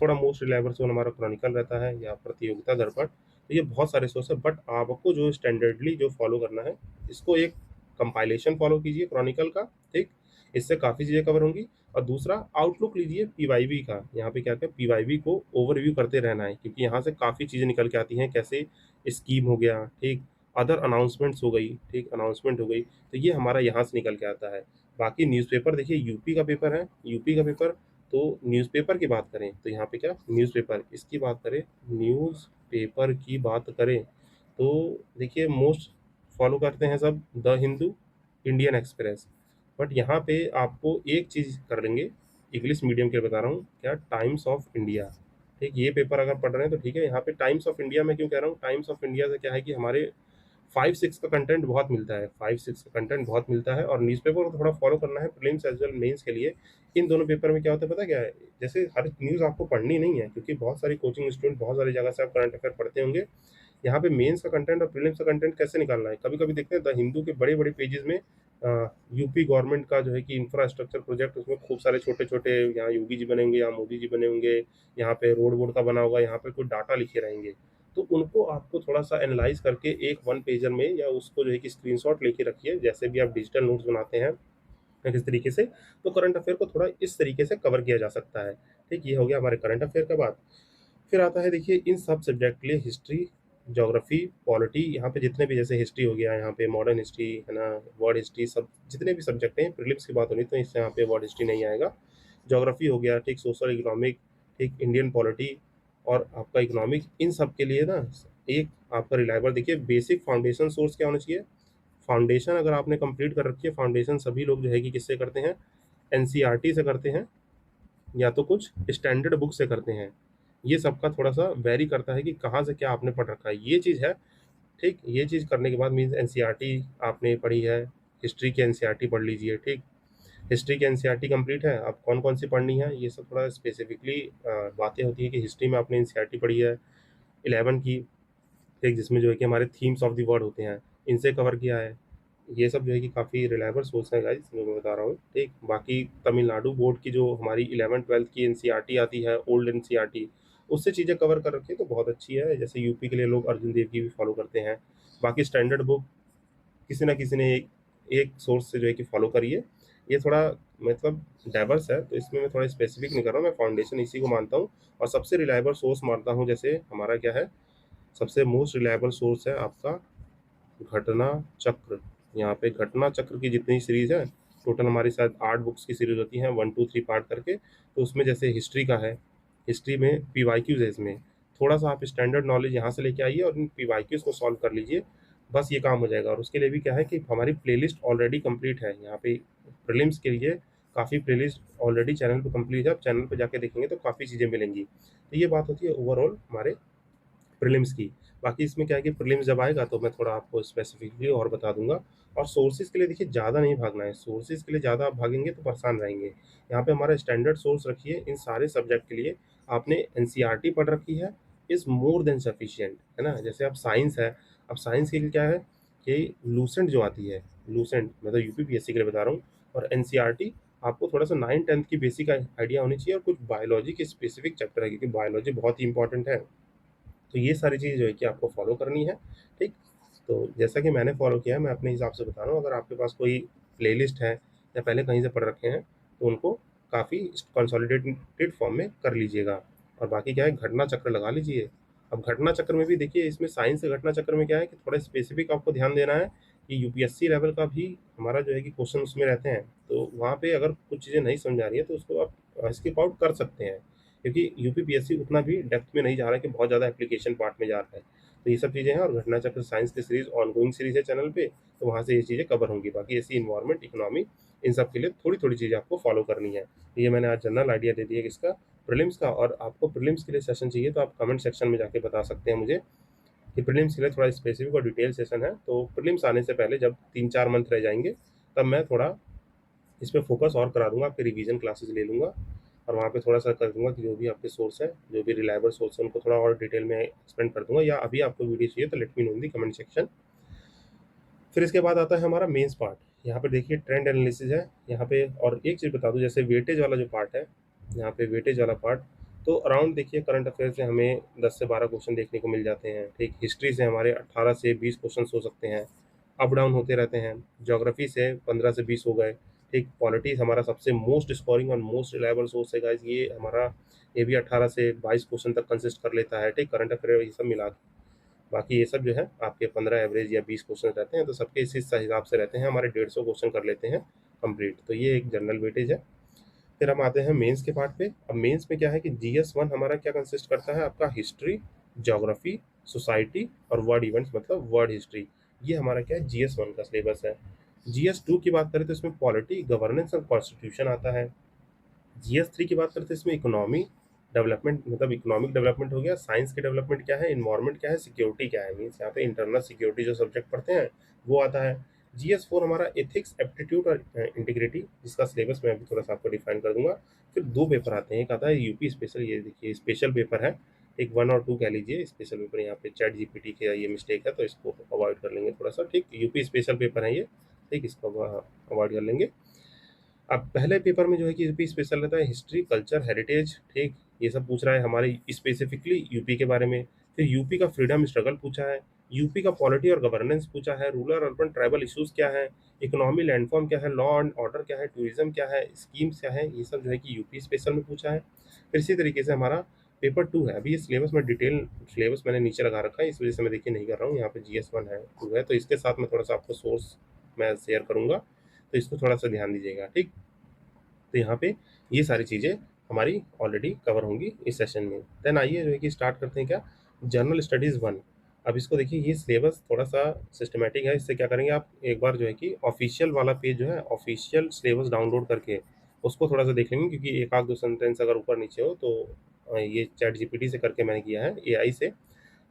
थोड़ा मोस्ट रिलायबल सोर्स हमारा क्रॉनिकल रहता है, या प्रतियोगिता दर्पण। तो ये बहुत सारे सोर्स है, बट आपको जो स्टैंडर्डली जो फॉलो करना है, इसको एक कंपाइलेशन फॉलो कीजिए क्रॉनिकल का, ठीक, इससे काफ़ी चीज़ें कवर होंगी। और दूसरा आउटलुक लीजिए पीवाईबी का, यहाँ पे क्या क्या पीवाईबी को ओवरव्यू करते रहना है, क्योंकि यहाँ से काफ़ी चीज़ें निकल के आती हैं, कैसे स्कीम हो गया, ठीक, अदर अनाउंसमेंट्स हो गई, ठीक, अनाउंसमेंट हो गई, तो ये हमारा यहाँ से निकल के आता है। बाकी न्यूज़पेपर देखिए, यूपी का पेपर है, यूपी का पेपर, तो न्यूज़पेपर की बात करें तो यहाँ पे क्या न्यूज़पेपर, इसकी बात करें, न्यूज़पेपर की बात करें तो देखिए मोस्ट फॉलो करते हैं सब the Hindu, Indian express. But यहाँ पे आपको एक चीज़ कर लेंगे, इंग्लिश मीडियम के लिए बता रहा हूँ, क्या टाइम्स ऑफ इंडिया, ठीक, ये पेपर अगर पढ़ रहे हैं तो ठीक है। यहाँ पे टाइम्स ऑफ इंडिया में क्यों कह रहा हूँ, टाइम्स ऑफ इंडिया से क्या है कि हमारे 5-6 का कंटेंट बहुत मिलता है, 5-6 का कंटेंट बहुत मिलता है, और न्यूज़पेपर को थोड़ा फॉलो करना है प्रीलिम्स एज वेल मेंस के लिए। इन दोनों पेपर में क्या होता है पता क्या है, जैसे हर न्यूज़ आपको पढ़नी नहीं है, क्योंकि बहुत सारी कोचिंग स्टूडेंट बहुत सारी जगह से आप करंट अफेयर पढ़ते होंगे, यहाँ पे मेंस का कंटेंट और प्रीलिम्स का कंटेंट कैसे निकालना है। कभी-कभी देखते हैं द हिंदू के बड़े-बड़े पेजेस में यूपी गवर्नमेंट का जो है कि इंफ्रास्ट्रक्चर प्रोजेक्ट, उसमें खूब सारे छोटे-छोटे, यहाँ योगी जी बने होंगे, यहाँ मोदी जी बने होंगे, यहाँ पे रोड-वोड का बना होगा, यहाँ पे कुछ डाटा लिखे रहेंगे। तो उनको आपको थोड़ा-सा एनालाइज़ करके एक वन पेजर में या उसको जो है कि स्क्रीनशॉट लेके रखिए, जैसे भी आप डिजिटल नोट्स बनाते हैं या किस तरीके से, तो करंट अफ़ेयर को थोड़ा इस तरीके से कवर किया जा सकता है। ठीक, ये हो गया हमारे करंट अफ़ेयर का बात। फिर आता है देखिए इन सब सब्जेक्ट के लिए हिस्ट्री, ज्योग्राफी, पॉलिटी, यहाँ पे जितने भी जैसे हिस्ट्री हो गया, यहाँ पे मॉडर्न हिस्ट्री है ना, वर्ल्ड हिस्ट्री, सब जितने भी सब्जेक्ट हैं, प्रीलिम्स की बात हो रही तो इससे यहाँ पे वर्ल्ड हिस्ट्री नहीं आएगा। ज्योग्राफी हो गया, ठीक, सोशल इकोनॉमिक, ठीक, इंडियन पॉलिटी और आपका इकोनॉमिक, इन सब के लिए ना एक आपका रिलायबल देखिए बेसिक फाउंडेशन सोर्स क्या होना चाहिए। फाउंडेशन अगर आपने कंप्लीट कर रखी है, फाउंडेशन सभी लोग जो है कि किससे करते हैं, एनसीईआरटी से करते हैं या तो कुछ स्टैंडर्ड बुक से करते हैं। ये सबका थोड़ा-सा वैरी करता है कि कहाँ से क्या आपने पढ़ रखा है, ये चीज़ है, ठीक? ये चीज़ करने के बाद मीन्स एनसीईआरटी आपने पढ़ी है, हिस्ट्री की एनसीईआरटी पढ़ लीजिए, ठीक? हिस्ट्री की एनसीईआरटी कंप्लीट है, अब कौन-कौन सी पढ़नी है, ये सब थोड़ा स्पेसिफिकली बातें होती हैं कि हिस्ट्री में आपने एनसीईआरटी पढ़ी है, 11 की, एक जिसमें जो है कि हमारे थीम्स ऑफ द वर्ड होते हैं, इनसे कवर किया है। ये सब जो है कि काफ़ी रिलायबल सोर्स है गाइस, मैं बता रहा हूँ, ठीक। बाकी तमिलनाडु बोर्ड की जो हमारी 11th-12th की एनसीईआरटी आती है, ओल्ड एनसीईआरटी, उससे चीज़ें कवर कर रखी है तो बहुत अच्छी है। जैसे यूपी के लिए लोग अर्जुन देव की भी फॉलो करते हैं। बाकी स्टैंडर्ड बुक किसी ना किसी ने एक एक सोर्स से जो है कि फॉलो करिए। ये थोड़ा मतलब डाइवर्स है, तो इसमें मैं थोड़ा स्पेसिफिक नहीं कर रहा हूँ, मैं फाउंडेशन इसी को मानता हूँ और सबसे रिलायबल सोर्स मानता हूँ। जैसे हमारा क्या है, सबसे मोस्ट रिलायबल सोर्स है आपका घटना चक्र। यहाँ पे घटना चक्र की जितनी सीरीज़ है, टोटल हमारी शायद 8 बुक्स की सीरीज़ होती हैं, 1, 2, 3 पार्ट करके। तो उसमें जैसे हिस्ट्री का है, हिस्ट्री में पीवाईक्यूज़ है इसमें। थोड़ा-सा आप स्टैंडर्ड नॉलेज यहाँ से लेके आइए और इन पीवाईक्यूज़ को सॉल्व कर लीजिए, बस ये काम हो जाएगा। और उसके लिए भी क्या है कि हमारी प्लेलिस्ट ऑलरेडी कंप्लीट है। यहाँ पे प्रीलिम्स के लिए काफ़ी प्लेलिस्ट ऑलरेडी चैनल पे कंप्लीट है, आप चैनल पे जाके देखेंगे तो काफ़ी चीज़ें मिलेंगी। तो ये बात होती है ओवरऑल हमारे प्रीलिम्स की। बाकी इसमें क्या है कि प्रीलिम्स जब आएगा तो मैं थोड़ा आपको स्पेसिफिकली और बता दूँगा। और सोर्सेज़ के लिए देखिए ज़्यादा नहीं भागना है, सोर्सेज़ के लिए ज़्यादा आप भागेंगे तो परेशान रहेंगे। यहाँ पे हमारा स्टैंडर्ड सोर्स रखिए इन सारे सब्जेक्ट के लिए। आपने एनसीईआरटी पढ़ रखी है, इज़ मोर देन सफिशिएंट, है ना? जैसे अब साइंस है, अब साइंस के लिए क्या है कि लूसेंट जो आती है, लूसेंट मैं तो यूपीपीएससी के लिए बता रहा हूँ, और एनसीईआरटी आपको थोड़ा-सा 9th-10th की बेसिक आइडिया होनी चाहिए और कुछ बायोलॉजी के स्पेसिफिक चैप्टर है क्योंकि बायोलॉजी बहुत ही इंपॉर्टेंट है। तो ये सारी चीज़ जो है कि आपको फ़ॉलो करनी है, ठीक? तो जैसा कि मैंने फ़ॉलो किया है, मैं अपने हिसाब से बता रहा हूँ, अगर आपके पास कोई प्लेलिस्ट है या पहले कहीं से पढ़ रखे हैं, तो उनको काफ़ी कंसोलिडेटेड फॉर्म में कर लीजिएगा। और बाकी क्या है, घटना चक्र लगा लीजिए। अब घटना चक्र में भी देखिए, इसमें साइंस के घटना चक्र में क्या है कि थोड़ा स्पेसिफिक आपको ध्यान देना है कि यूपीएससी लेवल का भी हमारा जो है कि क्वेश्चन उसमें रहते हैं। तो वहाँ पे अगर कुछ चीज़ें नहीं समझ आ रही है, तो उसको आप स्किप आउट कर सकते हैं। क्योंकि यूपीपीएससी उतना भी डेप्थ में नहीं जा रहा है कि बहुत ज़्यादा एप्लीकेशन पार्ट में जा रहा है। तो ये सब चीज़ें हैं और घटना चक्र साइंस की सीरीज़ ऑनगोइंग सीरीज़ है चैनल पे, तो वहाँ से ये चीज़ें कवर होंगी। बाकी ऐसी एनवायरनमेंट, इकोनॉमी, इन सब के लिए थोड़ी-थोड़ी चीज़ें आपको फॉलो करनी है। तो ये मैंने आज जनरल आइडिया दे दिया किसका, प्रीलिम्स का। और आपको प्रीलिम्स के लिए सेशन चाहिए तो आप कमेंट सेक्शन में जाके बता सकते हैं मुझे कि प्रीलिम्स के लिए थोड़ा स्पेसिफिक और डिटेल सेशन है। तो प्रीलिम्स आने से पहले जब 3-4 मंथ रह जाएँगे, तब मैं थोड़ा इस पे फ़ोकस और करा दूँगा, आपके रिवीजन क्लासेस ले लूँगा और वहाँ पे थोड़ा-सा कर दूँगा कि जो भी आपके सोर्स हैं, जो भी रिलायबल सोर्स है, उनको थोड़ा और डिटेल में एक्सप्लेन कर दूँगा, या अभी आपको वीडियो चाहिए तो let me know in the comment section. फिर इसके बाद आता है हमारा मेंस पार्ट। यहाँ पे देखिए ट्रेंड एनालिसिस है, यहाँ पे और एक चीज़ बता दूँ, जैसे वेटेज वाला जो पार्ट है, यहाँ पे वेटेज वाला पार्ट, तो अराउंड देखिए करंट अफ़ेयर से हमें 10 से 12 क्वेश्चन देखने को मिल जाते हैं, ठीक? हिस्ट्री से हमारे 18 से 20 क्वेश्चन्स हो सकते हैं, अप डाउन होते रहते हैं। ज्योग्राफी से 15 से 20 हो गए, ठीक? पॉलिटिक्स हमारा सबसे मोस्ट स्कोरिंग और मोस्ट रिलायबल सोर्स है गाइस, ये भी 18 से 22 क्वेश्चन तक कंसिस्ट कर लेता है, ठीक? करंट अफ़ेयर ये सब मिला के। बाकी ये सब जो है आपके 15 एवरेज या 20 क्वेश्चन रहते हैं, तो सबके इसी हिसाब से रहते हैं, हमारे 150 क्वेश्चन कर लेते हैं कंप्लीट। तो ये एक जनरल वेटेज है। फिर हम आते हैं मेंस के पार्ट पे। अब मेंस में क्या है कि जीएस 1 हमारा क्या कंसिस्ट करता है, आपका हिस्ट्री, ज्योग्राफी, सोसाइटी और वर्ल्ड इवेंट्स, मतलब वर्ल्ड हिस्ट्री। ये हमारा क्या है, जीएस 1 का सिलेबस है। जीएस 2 की बात करें तो इसमें पॉलिटी, गवर्नेंस और कॉन्स्टिट्यूशन आता है। जीएस 3 की बात करते हैं, इसमें इकोनॉमी डेवलपमेंट, मतलब इकोनॉमिक डेवलपमेंट हो गया, साइंस के डेवलपमेंट क्या है, इन्वायरमेंट क्या है, सिक्योरिटी क्या है, मीन्स यहाँ पे इंटरनल सिक्योरिटी जो सब्जेक्ट पढ़ते हैं वो आता है। जीएस 4 हमारा एथिक्स, एप्टीट्यूड और इंटीग्रिटी, जिसका सिलेबस मैं अभी थोड़ा सा आपको डिफाइन कर दूंगा। फिर दो पेपर आते हैं, एक आता है यूपी स्पेशल, ये देखिए स्पेशल पेपर है, एक 1 और 2 कह लीजिए स्पेशल पेपर, यहाँ पे चैट जीपीटी का ये मिस्टेक है तो इसको अवॉइड कर लेंगे थोड़ा सा, ठीक। यूपी स्पेशल पेपर है ये, ठीक, इसको अवॉइड कर लेंगे। अब पहले पेपर में जो है कि यूपी स्पेशल रहता है हिस्ट्री, कल्चर, हेरिटेज, ठीक, ये सब पूछ रहा है हमारे स्पेसिफिकली यूपी के बारे में। फिर यूपी का फ्रीडम स्ट्रगल पूछा है, यूपी का पॉलिटी और गवर्नेंस पूछा है, रूरल अर्बन ट्राइबल इश्यूज क्या है, इकोनॉमी लैंडफॉर्म क्या है, लॉ एंड ऑर्डर क्या है, टूरिज्म क्या है, स्कीम्स क्या है, ये सब जो है कि यूपी स्पेशल में पूछा है। फिर इसी तरीके से हमारा पेपर 2 है। अभी ये सिलेबस में डिटेल सिलेबस मैंने नीचे लगा रखा है, इस वजह से मैं देखिए नहीं कर रहा हूँ। यहाँ पे GS1 है, 2 है, तो इसके साथ मैं थोड़ा सा आपको सोर्स मैं शेयर करूँगा, तो इसको थोड़ा सा ध्यान दीजिएगा, ठीक। तो यहाँ पे ये सारी चीज़ें हमारी ऑलरेडी कवर होंगी इस सेशन में। देन आइए जो है कि स्टार्ट करते हैं क्या, जनरल स्टडीज़ 1। अब इसको देखिए, ये सिलेबस थोड़ा सा सिस्टमेटिक है। इससे क्या करेंगे आप, एक बार जो है कि ऑफिशियल वाला पेज जो है, ऑफिशियल सिलेबस डाउनलोड करके उसको थोड़ा सा देख लेंगे, क्योंकि एक आध दो सेंटेंस अगर ऊपर नीचे हो तो ये चैट जीपीटी से करके मैंने किया है, AI से।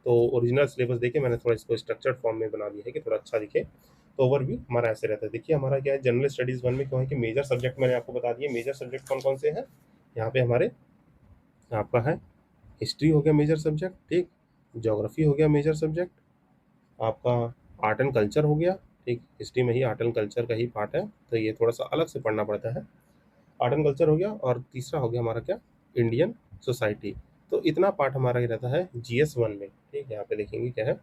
तो ओरिजिनल सिलेबस देके मैंने थोड़ा इसको स्ट्रक्चर्ड फॉर्म में बना दिया है कि थोड़ा अच्छा दिखे। तो ओवरव्यू हमारा ऐसे रहता है। देखिए हमारा क्या है, जनरल स्टडीज़ 1 में क्या है कि मेजर सब्जेक्ट मैंने आपको बता दिए। मेजर सब्जेक्ट कौन कौन से हैं यहाँ पे हमारे, आपका है हिस्ट्री हो गया मेजर सब्जेक्ट, ठीक, ज्योग्राफी हो गया मेजर सब्जेक्ट, आपका आर्ट एंड कल्चर हो गया, ठीक, हिस्ट्री में ही आर्ट एंड कल्चर का ही पार्ट है, तो ये थोड़ा सा अलग से पढ़ना पड़ता है। आर्ट एंड कल्चर हो गया, और तीसरा हो गया हमारा क्या, इंडियन सोसाइटी। तो इतना पार्ट हमारा ये रहता है GS1 में, ठीक। यहाँ पे देखेंगे क्या है,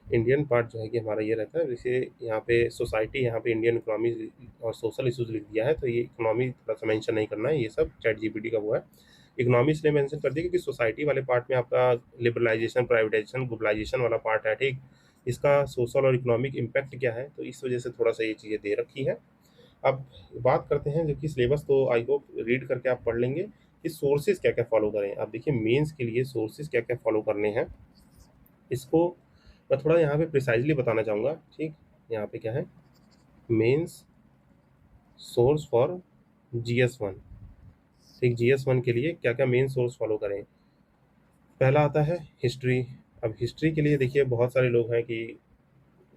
इंडियन पार्ट जो है कि हमारा ये रहता है। जैसे यहाँ पे सोसाइटी, यहाँ पे इंडियन इकोनॉमी और सोशल इशूज लिख दिया है, तो ये इकोनॉमी थोड़ा सा मेंशन नहीं करना है, ये सब चैट जीपीटी का वो है। इकोनॉमी इसलिए मेंशन कर दिया क्योंकि सोसाइटी वाले पार्ट में आपका लिबरलाइजेशन, प्राइवेटाइजेशन, ग्लोबलाइजेशन वाला पार्ट है, ठीक। इसका सोशल और इकोनॉमिक इम्पैक्ट क्या है, तो इस वजह से थोड़ा सा ये चीज़ें दे रखी है। अब बात करते हैं, जो कि सिलेबस तो आई होप रीड करके आप पढ़ लेंगे कि सोर्सेज क्या क्या फॉलो करें। आप देखिए मेंस के लिए सोर्सेज क्या क्या फॉलो करने हैं, इसको मैं थोड़ा यहाँ पे प्रिसाइजली बताना चाहूँगा, ठीक। यहाँ पे क्या है, मेंस सोर्स फॉर GS1, ठीक। GS1 के लिए क्या क्या मेन सोर्स फॉलो करें। पहला आता है हिस्ट्री। अब हिस्ट्री के लिए देखिए बहुत सारे लोग हैं कि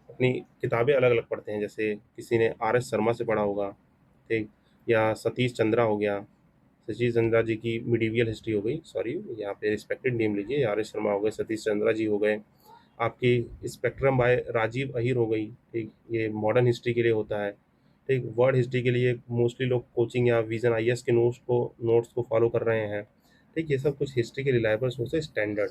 अपनी किताबें अलग अलग पढ़ते हैं, जैसे किसी ने RS शर्मा से पढ़ा होगा, ठीक, या सतीश चंद्रा हो गया, सतीश चंद्रा जी की मिडीवियल हिस्ट्री हो गई, सॉरी यहाँ पे रिस्पेक्टेड नेम लीजिए, RS शर्मा हो गए, सतीश चंद्रा जी हो गए, आपकी स्पेक्ट्रम बाय राजीव अहीर हो गई, ठीक, ये मॉडर्न हिस्ट्री के लिए होता है, ठीक। वर्ल्ड हिस्ट्री के लिए मोस्टली लोग कोचिंग या विजन IAS के नोट्स को फॉलो कर रहे हैं, ठीक। ये सब कुछ हिस्ट्री के रिलायबल सोर्स है, स्टैंडर्ड,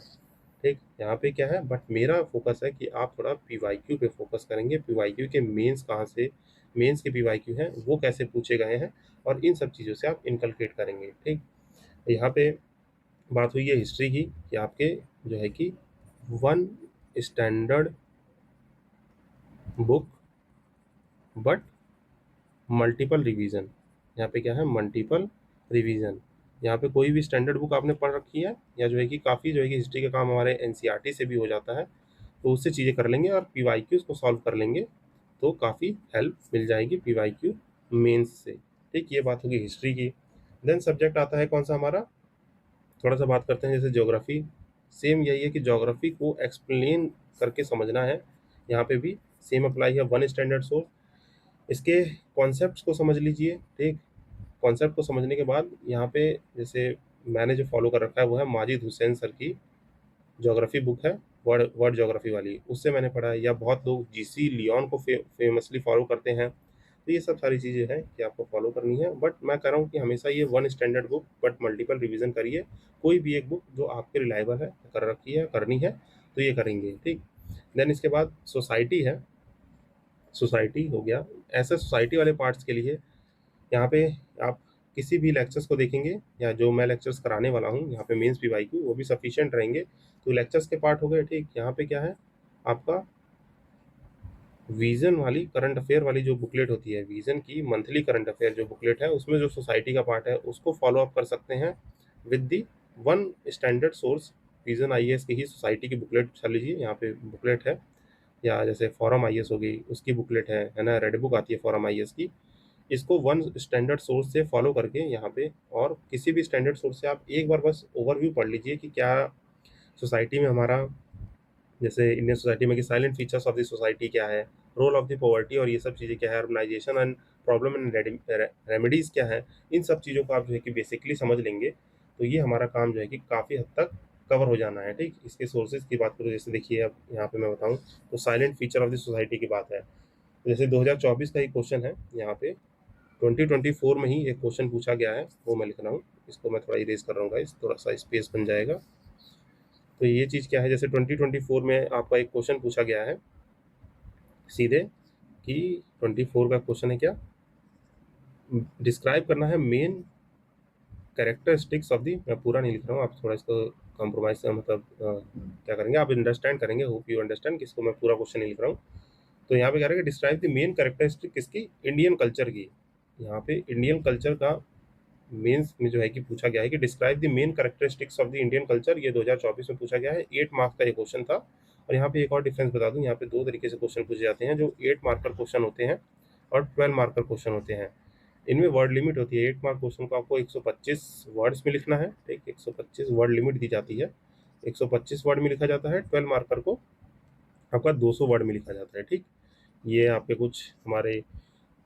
ठीक। यहाँ पे क्या है, बट मेरा फोकस है कि आप थोड़ा PYQ पे फोकस करेंगे, PYQ के मेंस कहाँ से, मेंस के PYQ हैं वो कैसे पूछे गए हैं, और इन सब चीज़ों से आप इनकलकेट करेंगे, ठीक। यहाँ पे बात हुई है हिस्ट्री की कि आपके जो है कि one standard book but multiple revision. यहाँ पे क्या है, मल्टीपल रिवीजन। यहाँ पे कोई भी स्टैंडर्ड बुक आपने पढ़ रखी है, या जो है कि काफ़ी जो है कि हिस्ट्री का काम हमारे NCERT से भी हो जाता है, तो उससे चीज़ें कर लेंगे और PYQs को सॉल्व कर लेंगे, तो काफ़ी हेल्प मिल जाएगी PYQ मेंस से, ठीक। ये बात होगी हिस्ट्री की। देन सब्जेक्ट आता है कौन सा हमारा, थोड़ा सा बात करते हैं जैसे ज्योग्राफी। सेम यही है कि ज्योग्राफी को एक्सप्लेन करके समझना है। यहाँ पे भी सेम अप्लाई है, वन स्टैंडर्ड सोर्स। इसके कॉन्सेप्ट्स को समझ लीजिए, ठीक। कॉन्सेप्ट को समझने के बाद यहाँ पे जैसे मैंने जो फॉलो कर रखा है वो है माजिद हुसैन सर की ज्योग्राफी बुक है, वर्ड वर्ड ज्योग्राफी वाली, उससे मैंने पढ़ा है। या बहुत लोग GC लियोन को फेमसली फॉलो करते हैं। तो ये सब सारी चीज़ें हैं कि आपको फॉलो करनी है, बट मैं कह रहा हूँ कि हमेशा ये one standard book but multiple revision करिए। कोई भी एक बुक जो आपके रिलायबल है, कर रखी है, करनी है, तो ये करेंगे, ठीक। देन इसके बाद सोसाइटी है, सोसाइटी हो गया। ऐसे सोसाइटी वाले पार्ट्स के लिए यहाँ पे आप किसी भी लेक्चर्स को देखेंगे, या जो मैं लेक्चर्स कराने वाला हूँ यहाँ पे मेंस PYQ, वो भी सफिशिएंट रहेंगे। तो लेक्चर्स के पार्ट हो गए, ठीक। यहाँ पे क्या है आपका विजन वाली करंट अफेयर वाली जो बुकलेट होती है, विजन की मंथली करंट अफेयर जो बुकलेट है, उसमें जो सोसाइटी का पार्ट है उसको फॉलो अप कर सकते हैं with the one standard source. Vision IAS की ही सोसाइटी की बुकलेट चल लीजिए, यहाँ पे बुकलेट है। या जैसे फॉरम IAS हो गई, उसकी बुकलेट है ना, रेड बुक आती है फॉरम IAS की। इसको वन स्टैंडर्ड सोर्स से फॉलो करके यहाँ पे, और किसी भी स्टैंडर्ड सोर्स से आप एक बार बस ओवरव्यू पढ़ लीजिए कि क्या सोसाइटी में हमारा, जैसे इंडियन सोसाइटी में कि salient features of the society क्या है, रोल ऑफ द पॉवर्टी और ये सब चीज़ें क्या है, urbanization and problem and remedies क्या है। इन सब चीज़ों को आप जो है कि बेसिकली समझ लेंगे, तो ये हमारा काम जो है कि काफ़ी हद तक कवर हो जाना है। ठीक, इसके सोर्सेज की बात करूँ, जैसे देखिए अब यहाँ पे मैं बताऊँ तो silent feature of the society की बात है। जैसे 2024 का ही क्वेश्चन है यहाँ पे, 2024 में ही एक क्वेश्चन पूछा गया है, वो मैं लिख रहा हूँ। इसको मैं थोड़ा इरेज कर रहा हूँ गाइस, थोड़ा सा स्पेस बन जाएगा। तो ये चीज़ क्या है, जैसे 2024 में आपका एक क्वेश्चन पूछा गया है सीधे कि 24 का क्वेश्चन है क्या, डिस्क्राइब करना है मेन कैरेक्टरिस्टिक्स ऑफ दी, मैं पूरा नहीं लिख रहा हूँ, आप थोड़ा इसको कॉम्प्रोमाइज मतलब क्या करेंगे, आप अंडरस्टैंड करेंगे, होप यू अंडरस्टैंड, किसको मैं पूरा क्वेश्चन नहीं लिख रहा हूँ। तो यहाँ पे कह रहा है कि डिस्क्राइब द मेन कैरेक्टरिस्टिक किसकी, इंडियन कल्चर की। यहाँ पे इंडियन कल्चर का मेंस में जो है कि पूछा गया है कि describe the main characteristics of the Indian culture, ये 2024 में पूछा गया है, 8 मार्क्स का ये क्वेश्चन था। और यहाँ पे एक और डिफरेंस बता दूं, यहाँ पे दो तरीके से क्वेश्चन पूछे जाते हैं, जो 8 मार्कर क्वेश्चन होते हैं और 12 मार्कर क्वेश्चन होते हैं। इनमें वर्ड लिमिट होती है, 8 मार्क क्वेश्चन को आपको 125 वर्ड्स में लिखना है। ठीक, 125 वर्ड लिमिट दी जाती है, 125 वर्ड में लिखा जाता है। 12 मार्कर को आपका 200 वर्ड में लिखा जाता है। ठीक, ये आपके कुछ हमारे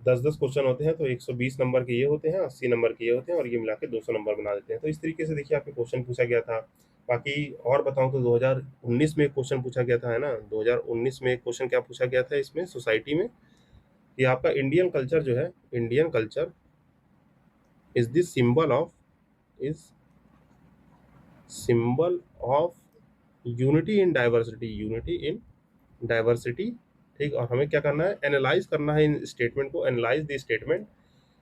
10-10 क्वेश्चन होते हैं, तो 120 नंबर के ये होते हैं, 80 नंबर के ये होते हैं, और ये मिला के 200 नंबर बना देते हैं। तो इस तरीके से देखिए आपके क्वेश्चन पूछा गया था। बाकी और बताऊं तो 2019 में एक क्वेश्चन पूछा गया था, है ना, 2019 में एक क्वेश्चन क्या पूछा गया था इसमें सोसाइटी में, कि आपका इंडियन कल्चर जो है, Indian culture is the symbol of, is symbol of unity in diversity, unity in diversity. ठीक, और हमें क्या करना है, एनालाइज करना है इन स्टेटमेंट को, analyze the statement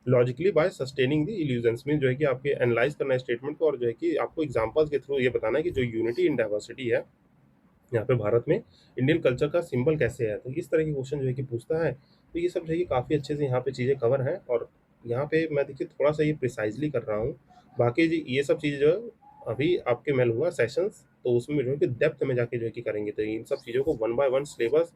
logically by sustaining the illusions, में जो है कि आपके एनालाइज करना है स्टेटमेंट को, और जो है कि आपको एग्जांपल्स के थ्रू ये बताना है कि जो यूनिटी इन डाइवर्सिटी है यहाँ पे भारत में, इंडियन कल्चर का सिंबल कैसे है। तो इस तरह के क्वेश्चन जो है कि पूछता है। तो ये सब जो है कि काफ़ी अच्छे से यहाँ पे चीज़ें कवर हैं, और यहाँ पे मैं देखिए थोड़ा सा ये प्रिसाइजली कर रहा हूँ। बाकी जी ये सब चीज़ें जो है अभी आपके मैं लूँगा सेशंस, तो उसमें जो है कि डेप्थ में जाके जो है कि करेंगे। तो इन सब चीज़ों को one by one syllabus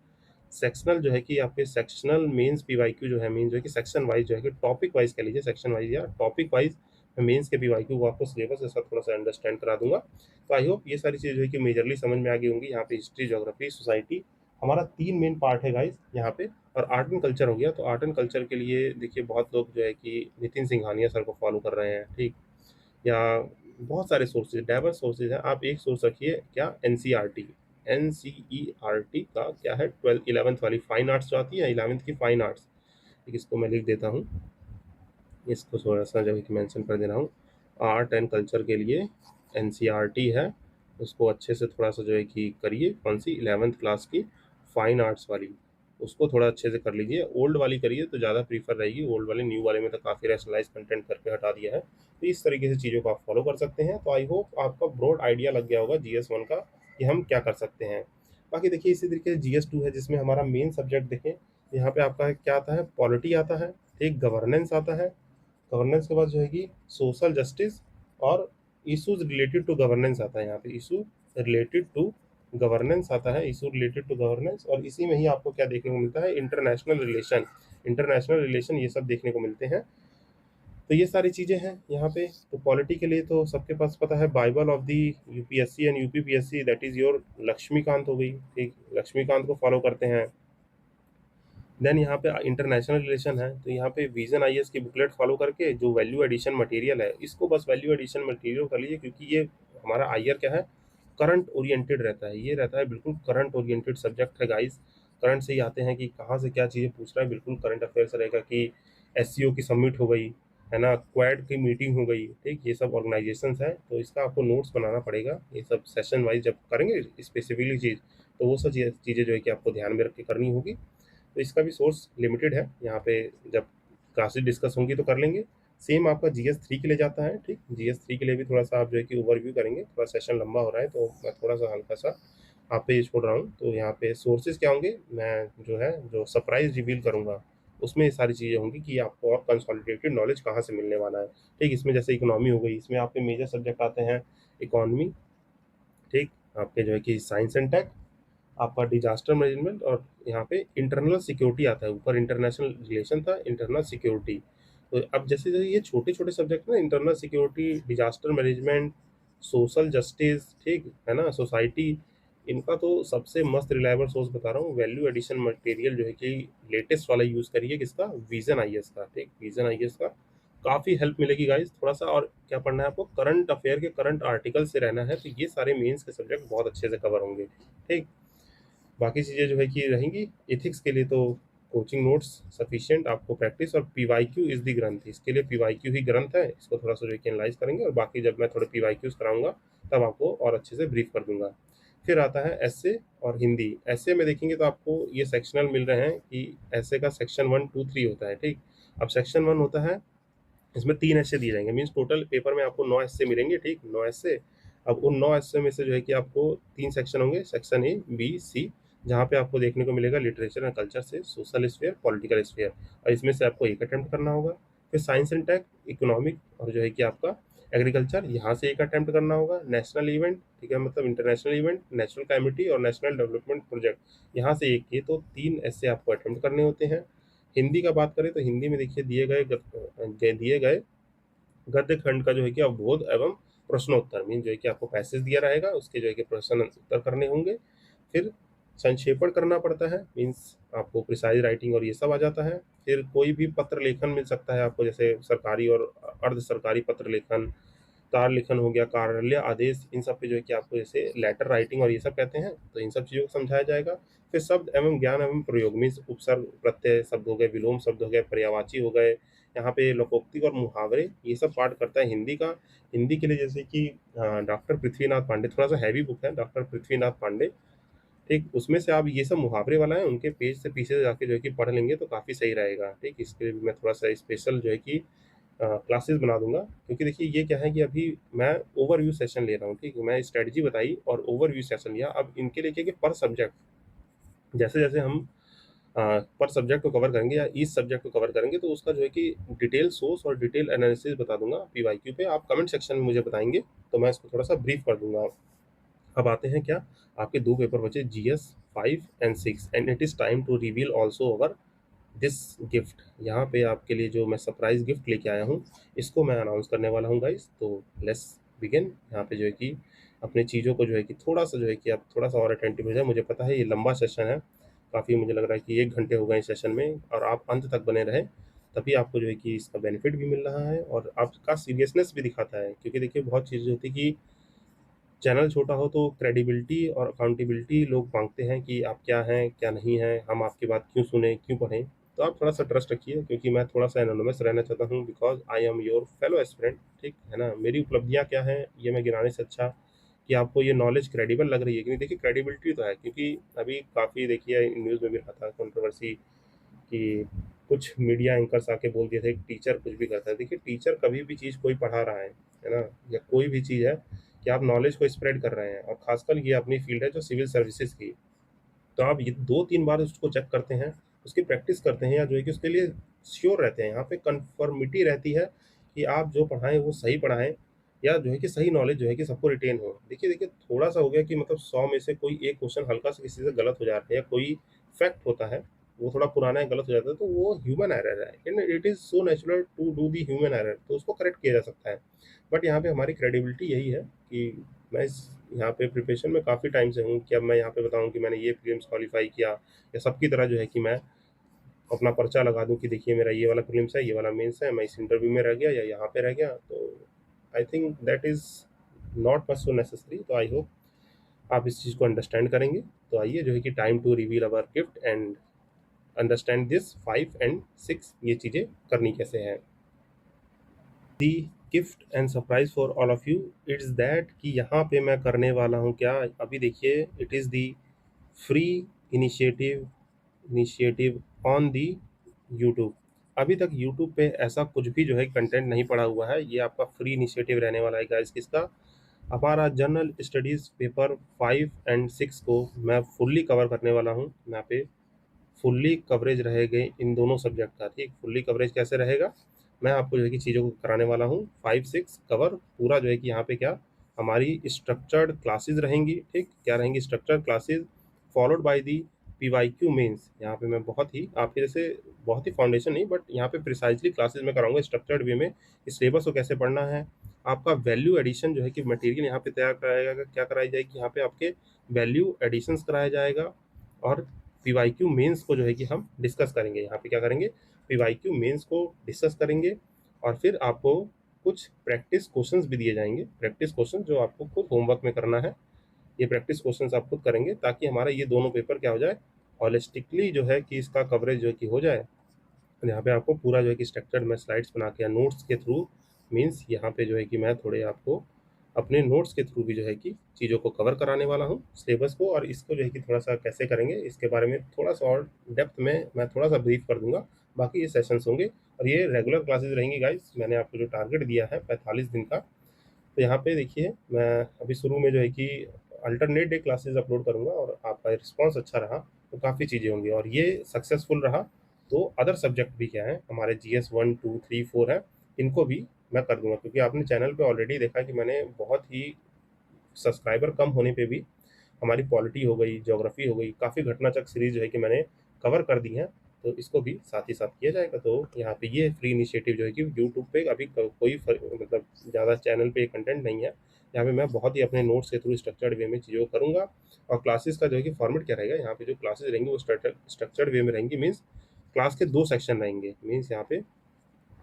sectional जो है कि आपके सेक्शनल मेंस पीवाईक्यू जो है, मेन जो है कि सेक्शन वाइज जो है कि टॉपिक वाइज कह लीजिए, सेक्शन वाइज या टॉपिक वाइज मेंस के पीवाईक्यू को आपको सिलेबस के साथ थोड़ा सा अंडरस्टैंड करा दूंगा। तो आई होप ये सारी चीज़ें जो है कि मेजरली समझ में आ गई होंगी। यहाँ पे हिस्ट्री, ज्योग्राफी, सोसाइटी, हमारा 3 मेन पार्ट है गाइस यहाँ पे, और आर्ट एंड कल्चर हो गया। तो आर्ट एंड कल्चर के लिए देखिए बहुत लोग जो है कि नितिन सिंघानिया सर को फॉलो कर रहे हैं। ठीक, या बहुत सारे सोर्सेज, डाइवर्स सोर्सेज हैं। आप एक सोर्स रखिए क्या, एनसीईआरटी, एनसीईआरटी का क्या है, 12 11th वाली फाइन आर्ट्स जो आती है, 11th की फाइन आर्ट्स। ठीक, इसको मैं लिख देता हूँ, इसको थोड़ा सा जो है कि मेंशन कर दे रहा हूँ। आर्ट एंड कल्चर के लिए एनसीईआरटी है, उसको अच्छे से थोड़ा सा जो है कि करिए। कौन सी, 11th क्लास की फाइन आर्ट्स वाली, उसको थोड़ा अच्छे से कर लीजिए। ओल्ड वाली करिए तो ज़्यादा प्रीफर रहेगी, ओल्ड वाले न्यू वाले में तो काफ़ी रैशनलाइज कंटेंट करके हटा दिया है। तो इस तरीके से चीज़ों को आप फॉलो कर सकते हैं। तो आई होप आपका ब्रॉड आइडिया लग गया होगा GS1 का कि हम क्या कर सकते हैं। बाकी देखिए इसी तरीके से GS2 है, जिसमें हमारा मेन सब्जेक्ट देखें, यहाँ पे आपका क्या आता है, पॉलिटी आता है, एक गवर्नेंस आता है, गवर्नेंस के बाद जो है कि सोशल जस्टिस और इश्यूज रिलेटेड टू गवर्नेंस आता है। यहाँ पे इशू रिलेटेड टू गवर्नेंस आता है, इशू रिलेटेड टू गवर्नेंस, और इसी में ही आपको क्या देखने को मिलता है, इंटरनेशनल रिलेशन, इंटरनेशनल रिलेशन, ये सब देखने को मिलते हैं। तो ये सारी चीज़ें हैं यहाँ पे। तो पॉलिटी के लिए तो सबके पास पता है, Bible of the UPSC and UPPSC, that is your Laxmikanth हो गई। ठीक, लक्ष्मीकांत को फॉलो करते हैं। देन यहाँ पे इंटरनेशनल रिलेशन है, तो यहाँ पे विजन आईएएस की बुकलेट फॉलो करके जो वैल्यू एडिशन मटेरियल है, इसको बस वैल्यू एडिशन मटेरियल कर लीजिए, क्योंकि ये हमारा आईआर क्या है, करंट ओरिएंटेड रहता है। ये रहता है बिल्कुल करंट ओरिएंटेड सब्जेक्ट है गाइस। करंट से ही आते हैं कि कहाँ से क्या चीज़ें पूछ रहा है, बिल्कुल करंट अफेयर्स रहेगा कि एससीओ की सबमिट हो गई, है ना, क्वाड की मीटिंग हो गई। ठीक, ये सब ऑर्गेनाइजेशंस है, तो इसका आपको नोट्स बनाना पड़ेगा। ये सब सेशन वाइज जब करेंगे स्पेसिफिकली चीज़, तो वो सब चीज़ें जो है कि आपको ध्यान में रख के करनी होगी। तो इसका भी सोर्स लिमिटेड है, यहाँ पे जब क्लासेस डिस्कस होंगी तो कर लेंगे। सेम आपका GS3 के लिए जाता है। ठीक, GS3 के लिए भी थोड़ा सा आप जो है कि ओवरव्यू करेंगे, थोड़ा सेशन लंबा हो रहा है तो मैं थोड़ा सा हल्का सा आप पे ये छोड़ रहा हूँ। तो यहाँ पे सोर्सेज क्या होंगे, मैं जो है जो सरप्राइज रिवील करूँगा उसमें ये सारी चीज़ें होंगी कि आपको और कंसोलिडेटेड नॉलेज कहाँ से मिलने वाला है। ठीक, इसमें जैसे इकोनॉमी हो गई, इसमें आपके मेजर सब्जेक्ट आते हैं इकोनॉमी, ठीक, आपके जो है कि साइंस एंड टेक, आपका डिजास्टर मैनेजमेंट, और यहाँ पे इंटरनल सिक्योरिटी आता है। ऊपर इंटरनेशनल रिलेशन था, इंटरनल सिक्योरिटी। तो अब जैसे जैसे ये छोटे छोटे सब्जेक्ट ना, internal security, disaster management, social justice, ठीक है ना, सोसाइटी, इनका तो सबसे मस्त रिलायबल सोर्स बता रहा हूँ, वैल्यू एडिशन मटेरियल जो है कि लेटेस्ट वाला यूज़ करिए, किसका, विजन आईएएस का। ठीक, विजन आईएएस का काफ़ी हेल्प मिलेगी गाइस। थोड़ा सा और क्या पढ़ना है आपको, करंट अफेयर के करंट आर्टिकल से रहना है, तो ये सारे मेंस के सब्जेक्ट बहुत अच्छे से कवर होंगे। ठीक, बाकी चीज़ें जो है कि रहेंगी। एथिक्स के लिए तो कोचिंग नोट्स सफिशिएंट, आपको प्रैक्टिस और पीवाईक्यू इज दी ग्रंथ, इसके लिए पीवाईक्यू ही ग्रंथ है, इसको थोड़ा सा जो है कि एनालाइज करेंगे, और बाकी जब मैं थोड़े पीवाईक्यूज कराऊंगा तब आपको और अच्छे से ब्रीफ कर दूंगा। फिर आता है एसए और हिंदी। एसए में देखेंगे तो आपको ये सेक्शनल मिल रहे हैं कि एसए का सेक्शन 1, 2, 3 होता है। ठीक, अब सेक्शन 1 होता है, इसमें 3 एस्से दिए जाएंगे, मीन्स टोटल पेपर में आपको 9 एस्से मिलेंगे। ठीक, 9 एस्से। अब उन 9 एस्से में से जो है कि आपको 3 सेक्शन होंगे, सेक्शन A, B, C, जहाँ पे आपको देखने को मिलेगा लिटरेचर एंड कल्चर से सोशल स्फेयर, पॉलिटिकल स्फेयर, और इसमें से आपको एक अटेम्प्ट करना होगा। फिर साइंस एंड टेक, इकोनॉमिक और जो है कि आपका एग्रीकल्चर, यहाँ से एक अटेम्प्ट करना होगा। नेशनल इवेंट, ठीक है, मतलब इंटरनेशनल इवेंट, नेशनल कैमिटी और नेशनल डेवलपमेंट प्रोजेक्ट, यहाँ से एक, ये तो 3 एस्से आपको अटेम्प्ट करने होते हैं। हिंदी का बात करें तो हिंदी में देखिए दिए गए गद्य खंड का जो है कि अवबोध एवं प्रश्नोत्तर, मीन जो है कि आपको पैसेज दिया रहेगा, उसके जो है कि प्रश्न उत्तर करने होंगे। फिर संक्षेपण करना पड़ता है, मीन्स आपको प्रिसाइज राइटिंग और ये सब आ जाता है। फिर कोई भी पत्र लेखन मिल सकता है आपको, जैसे सरकारी और अर्ध सरकारी पत्र लेखन, तार लेखन हो गया, कार्यालय आदेश, इन सब पे जो है कि आपको जैसे लेटर राइटिंग और ये सब कहते हैं, तो इन सब चीज़ों को समझाया जाएगा। फिर शब्द एवं ज्ञान एवं प्रयोग, मीन्स उपसर्ग प्रत्यय शब्द हो गए, विलोम शब्द हो गए, पर्यायवाची हो गए, यहाँ पे लोकोक्ति और मुहावरे, ये सब पार्ट करता है हिंदी का। हिंदी के लिए जैसे कि डॉक्टर पृथ्वीनाथ पांडे, थोड़ा सा हैवी बुक है डॉक्टर पृथ्वीनाथ पांडे। ठीक, उसमें से आप ये सब मुहावरे वाला है, उनके पेज से पीछे जाके जो है कि पढ़ लेंगे तो काफ़ी सही रहेगा। ठीक, इसके लिए भी मैं थोड़ा सा स्पेशल जो है कि क्लासेस बना दूंगा, क्योंकि देखिए ये क्या है कि अभी मैं ओवरव्यू सेशन ले रहा हूँ। ठीक है, मैं स्ट्रेटजी बताई और ओवरव्यू सेशन लिया। अब इनके लिए क्या कि पर सब्जेक्ट, जैसे जैसे हम पर सब्जेक्ट को कवर करेंगे या इस सब्जेक्ट को कवर करेंगे, तो उसका जो है कि डिटेल सोर्स और डिटेल एनालिसिस बता दूंगा पीवाईक्यू पे। आप कमेंट सेक्शन में मुझे बताएंगे तो मैं इसको थोड़ा सा ब्रीफ कर दूंगा। अब आते हैं क्या, आपके 2 पेपर बचे, GS 5 and 6, and it is time to reveal also our this gift. यहाँ पे आपके लिए जो मैं सरप्राइज गिफ्ट लेके आया हूँ, इसको मैं अनाउंस करने वाला हूँ गाइस। तो लेट्स बिगिन। यहाँ पे जो है कि अपने चीज़ों को जो है कि थोड़ा सा जो है कि आप थोड़ा सा और अटेंटिव हो जाए। मुझे पता है ये लंबा सेशन है, काफ़ी मुझे लग रहा है कि 1 घंटे हो गए इस सेशन में, और आप अंत तक बने रहें, तभी आपको जो है कि इसका बेनिफिट भी मिल रहा है और आपका सीरियसनेस भी दिखाता है। क्योंकि देखिए बहुत चीज़ें होती है कि चैनल छोटा हो तो क्रेडिबिलिटी और अकाउंटेबिलिटी लोग मांगते हैं कि आप क्या हैं क्या नहीं हैं, हम आपकी बात क्यों सुने क्यों पढ़ें। तो आप थोड़ा सा ट्रस्ट रखिए, क्योंकि मैं थोड़ा सा एनोनिमस रहना चाहता हूँ, because I am your fellow aspirant. ठीक है ना, मेरी उपलब्धियाँ क्या हैं ये मैं गिनाने से अच्छा कि आपको ये नॉलेज क्रेडिबल लग रही है कि नहीं। देखिए क्रेडिबिलिटी तो है, क्योंकि अभी काफ़ी देखिए न्यूज़ में भी रहा था कंट्रोवर्सी कि कुछ मीडिया एंकर्स आके बोल दिए थे कि टीचर कुछ भी करता है। देखिए टीचर कभी भी चीज़ कोई पढ़ा रहा है ना, या कोई भी चीज़ है कि आप नॉलेज को स्प्रेड कर रहे हैं, और खासकर ये अपनी फील्ड है जो सिविल सर्विसेज की, तो आप ये 2-3 बार उसको चेक करते हैं, उसकी प्रैक्टिस करते हैं, या जो है कि उसके लिए श्योर रहते हैं। यहाँ पे कन्फर्मिटी रहती है कि आप जो पढ़ाएं वो सही पढ़ाएं, या जो है कि सही नॉलेज जो है कि सबको रिटेन हो। देखिए देखिए थोड़ा सा हो गया कि मतलब 100 में से कोई एक क्वेश्चन हल्का सा किसी से गलत हो जाता है, या कोई फैक्ट होता है वो थोड़ा पुराना है गलत हो जाता है, तो वो ह्यूमन एरर है, and it is so natural to do the human error, तो उसको करेक्ट किया जा सकता है। बट यहाँ पे हमारी क्रेडिबिलिटी यही है कि मैं इस यहाँ पे प्रिपरेशन में काफ़ी टाइम से हूँ, कि अब मैं यहाँ पे बताऊँ कि मैंने ये प्रीलिम्स क्वालिफाई किया, या सबकी तरह जो है कि मैं अपना पर्चा लगा दूँ कि देखिए मेरा ये वाला प्रीलिम्स है, ये वाला मेंस है, मैं इस इंटरव्यू में रह गया या यहाँ पे रह गया। तो I think that is not much so necessary. तो आई होप आप इस चीज़ को अंडरस्टैंड करेंगे। तो आइए जो है कि time to reveal our gift and understand this 5 and 6, ये चीज़ें करनी कैसे हैं। The gift and surprise for all of you it's that कि यहाँ पे मैं करने वाला हूँ क्या, अभी देखिए it is the free initiative on the YouTube. अभी तक यूट्यूब पे ऐसा कुछ भी जो है कंटेंट नहीं पड़ा हुआ है, ये आपका फ्री इनिशिएटिव रहने वाला है गाइस। किसका, हमारा जनरल स्टडीज़ पेपर 5 and 6 को मैं फुल्ली कवर करने वाला हूँ। यहाँ पे फुल्ली कवरेज रहेगी इन दोनों सब्जेक्ट का। ठीक, फुल्ली कवरेज कैसे रहेगा, मैं आपको जो है कि चीज़ों को कराने वाला हूँ। 5-6 कवर पूरा जो है कि यहाँ पे क्या, हमारी स्ट्रक्चर्ड क्लासेस रहेंगी। ठीक, क्या रहेंगी, structured classes followed by the PYQ mains. यहाँ पे मैं बहुत ही आपके जैसे बहुत ही फाउंडेशन नहीं, बट यहाँ पे प्रिसाइजली क्लासेस में कराऊंगा स्ट्रक्चर्ड वे में। इस सिलेबस को कैसे पढ़ना है, आपका वैल्यू एडिशन जो है कि मटेरियल यहाँ पे तैयार कराया जाएगा, क्या कराई जाएगी यहाँ पे आपके वैल्यू एडिशंस कराया जाएगा। और पीवाईक्यू मेंस को जो है कि हम डिस्कस करेंगे, यहाँ पे क्या करेंगे, पीवाईक्यू मेंस को डिस्कस करेंगे। और फिर आपको कुछ प्रैक्टिस क्वेश्चंस भी दिए जाएंगे, प्रैक्टिस क्वेश्चन जो आपको खुद होमवर्क में करना है। ये प्रैक्टिस क्वेश्चंस आप खुद करेंगे ताकि हमारा ये दोनों पेपर क्या हो जाए, हॉलिस्टिकली जो है कि इसका कवरेज जो है कि हो जाए। यहाँ पे आपको पूरा जो है कि स्ट्रक्चर्ड मैं स्लाइड्स बना के या नोट्स के थ्रू, मीन्स यहाँ पे जो है कि मैं थोड़े आपको अपने नोट्स के थ्रू भी जो है कि चीज़ों को कवर कराने वाला हूँ, सिलेबस को। और इसको जो है कि थोड़ा सा कैसे करेंगे इसके बारे में थोड़ा सा और डेप्थ में मैं थोड़ा सा ब्रीफ कर दूंगा। बाकी ये सेशंस होंगे और ये रेगुलर क्लासेस रहेंगी गाइस। मैंने आपको जो टारगेट दिया है 45 दिन का, तो यहाँ पे देखिए मैं अभी शुरू में जो है कि अल्टरनेट डे क्लासेस अपलोड करूँगा और आपका रिस्पांस अच्छा रहा तो काफ़ी चीज़ें होंगी, और ये सक्सेसफुल रहा तो अदर सब्जेक्ट भी क्या है हमारे GS 1 2 3 4 है, इनको भी मैं कर दूंगा। क्योंकि आपने चैनल पे ऑलरेडी देखा कि मैंने बहुत ही सब्सक्राइबर कम होने पे भी हमारी पॉलिटी हो गई, ज्योग्राफी हो गई, काफ़ी घटनाचक सीरीज जो है कि मैंने कवर कर दी है, तो इसको भी साथ ही साथ किया जाएगा। तो यहाँ पे ये फ्री इनिशिएटिव जो है कि यूट्यूब पे अभी कोई मतलब ज़्यादा चैनल पे कंटेंट नहीं है। यहाँ पे मैं बहुत ही अपने नोट्स के थ्रू स्ट्रक्चर्ड वे में चीज़ों को करूँगा। और क्लासेस का जो है कि फॉर्मेट क्या रहेगा, यहाँ पे जो क्लासेस रहेंगी वो स्ट्रक्चर्ड वे में रहेंगी। मीन्स क्लास के 2 सेक्शन रहेंगे। मीन्स यहाँ पे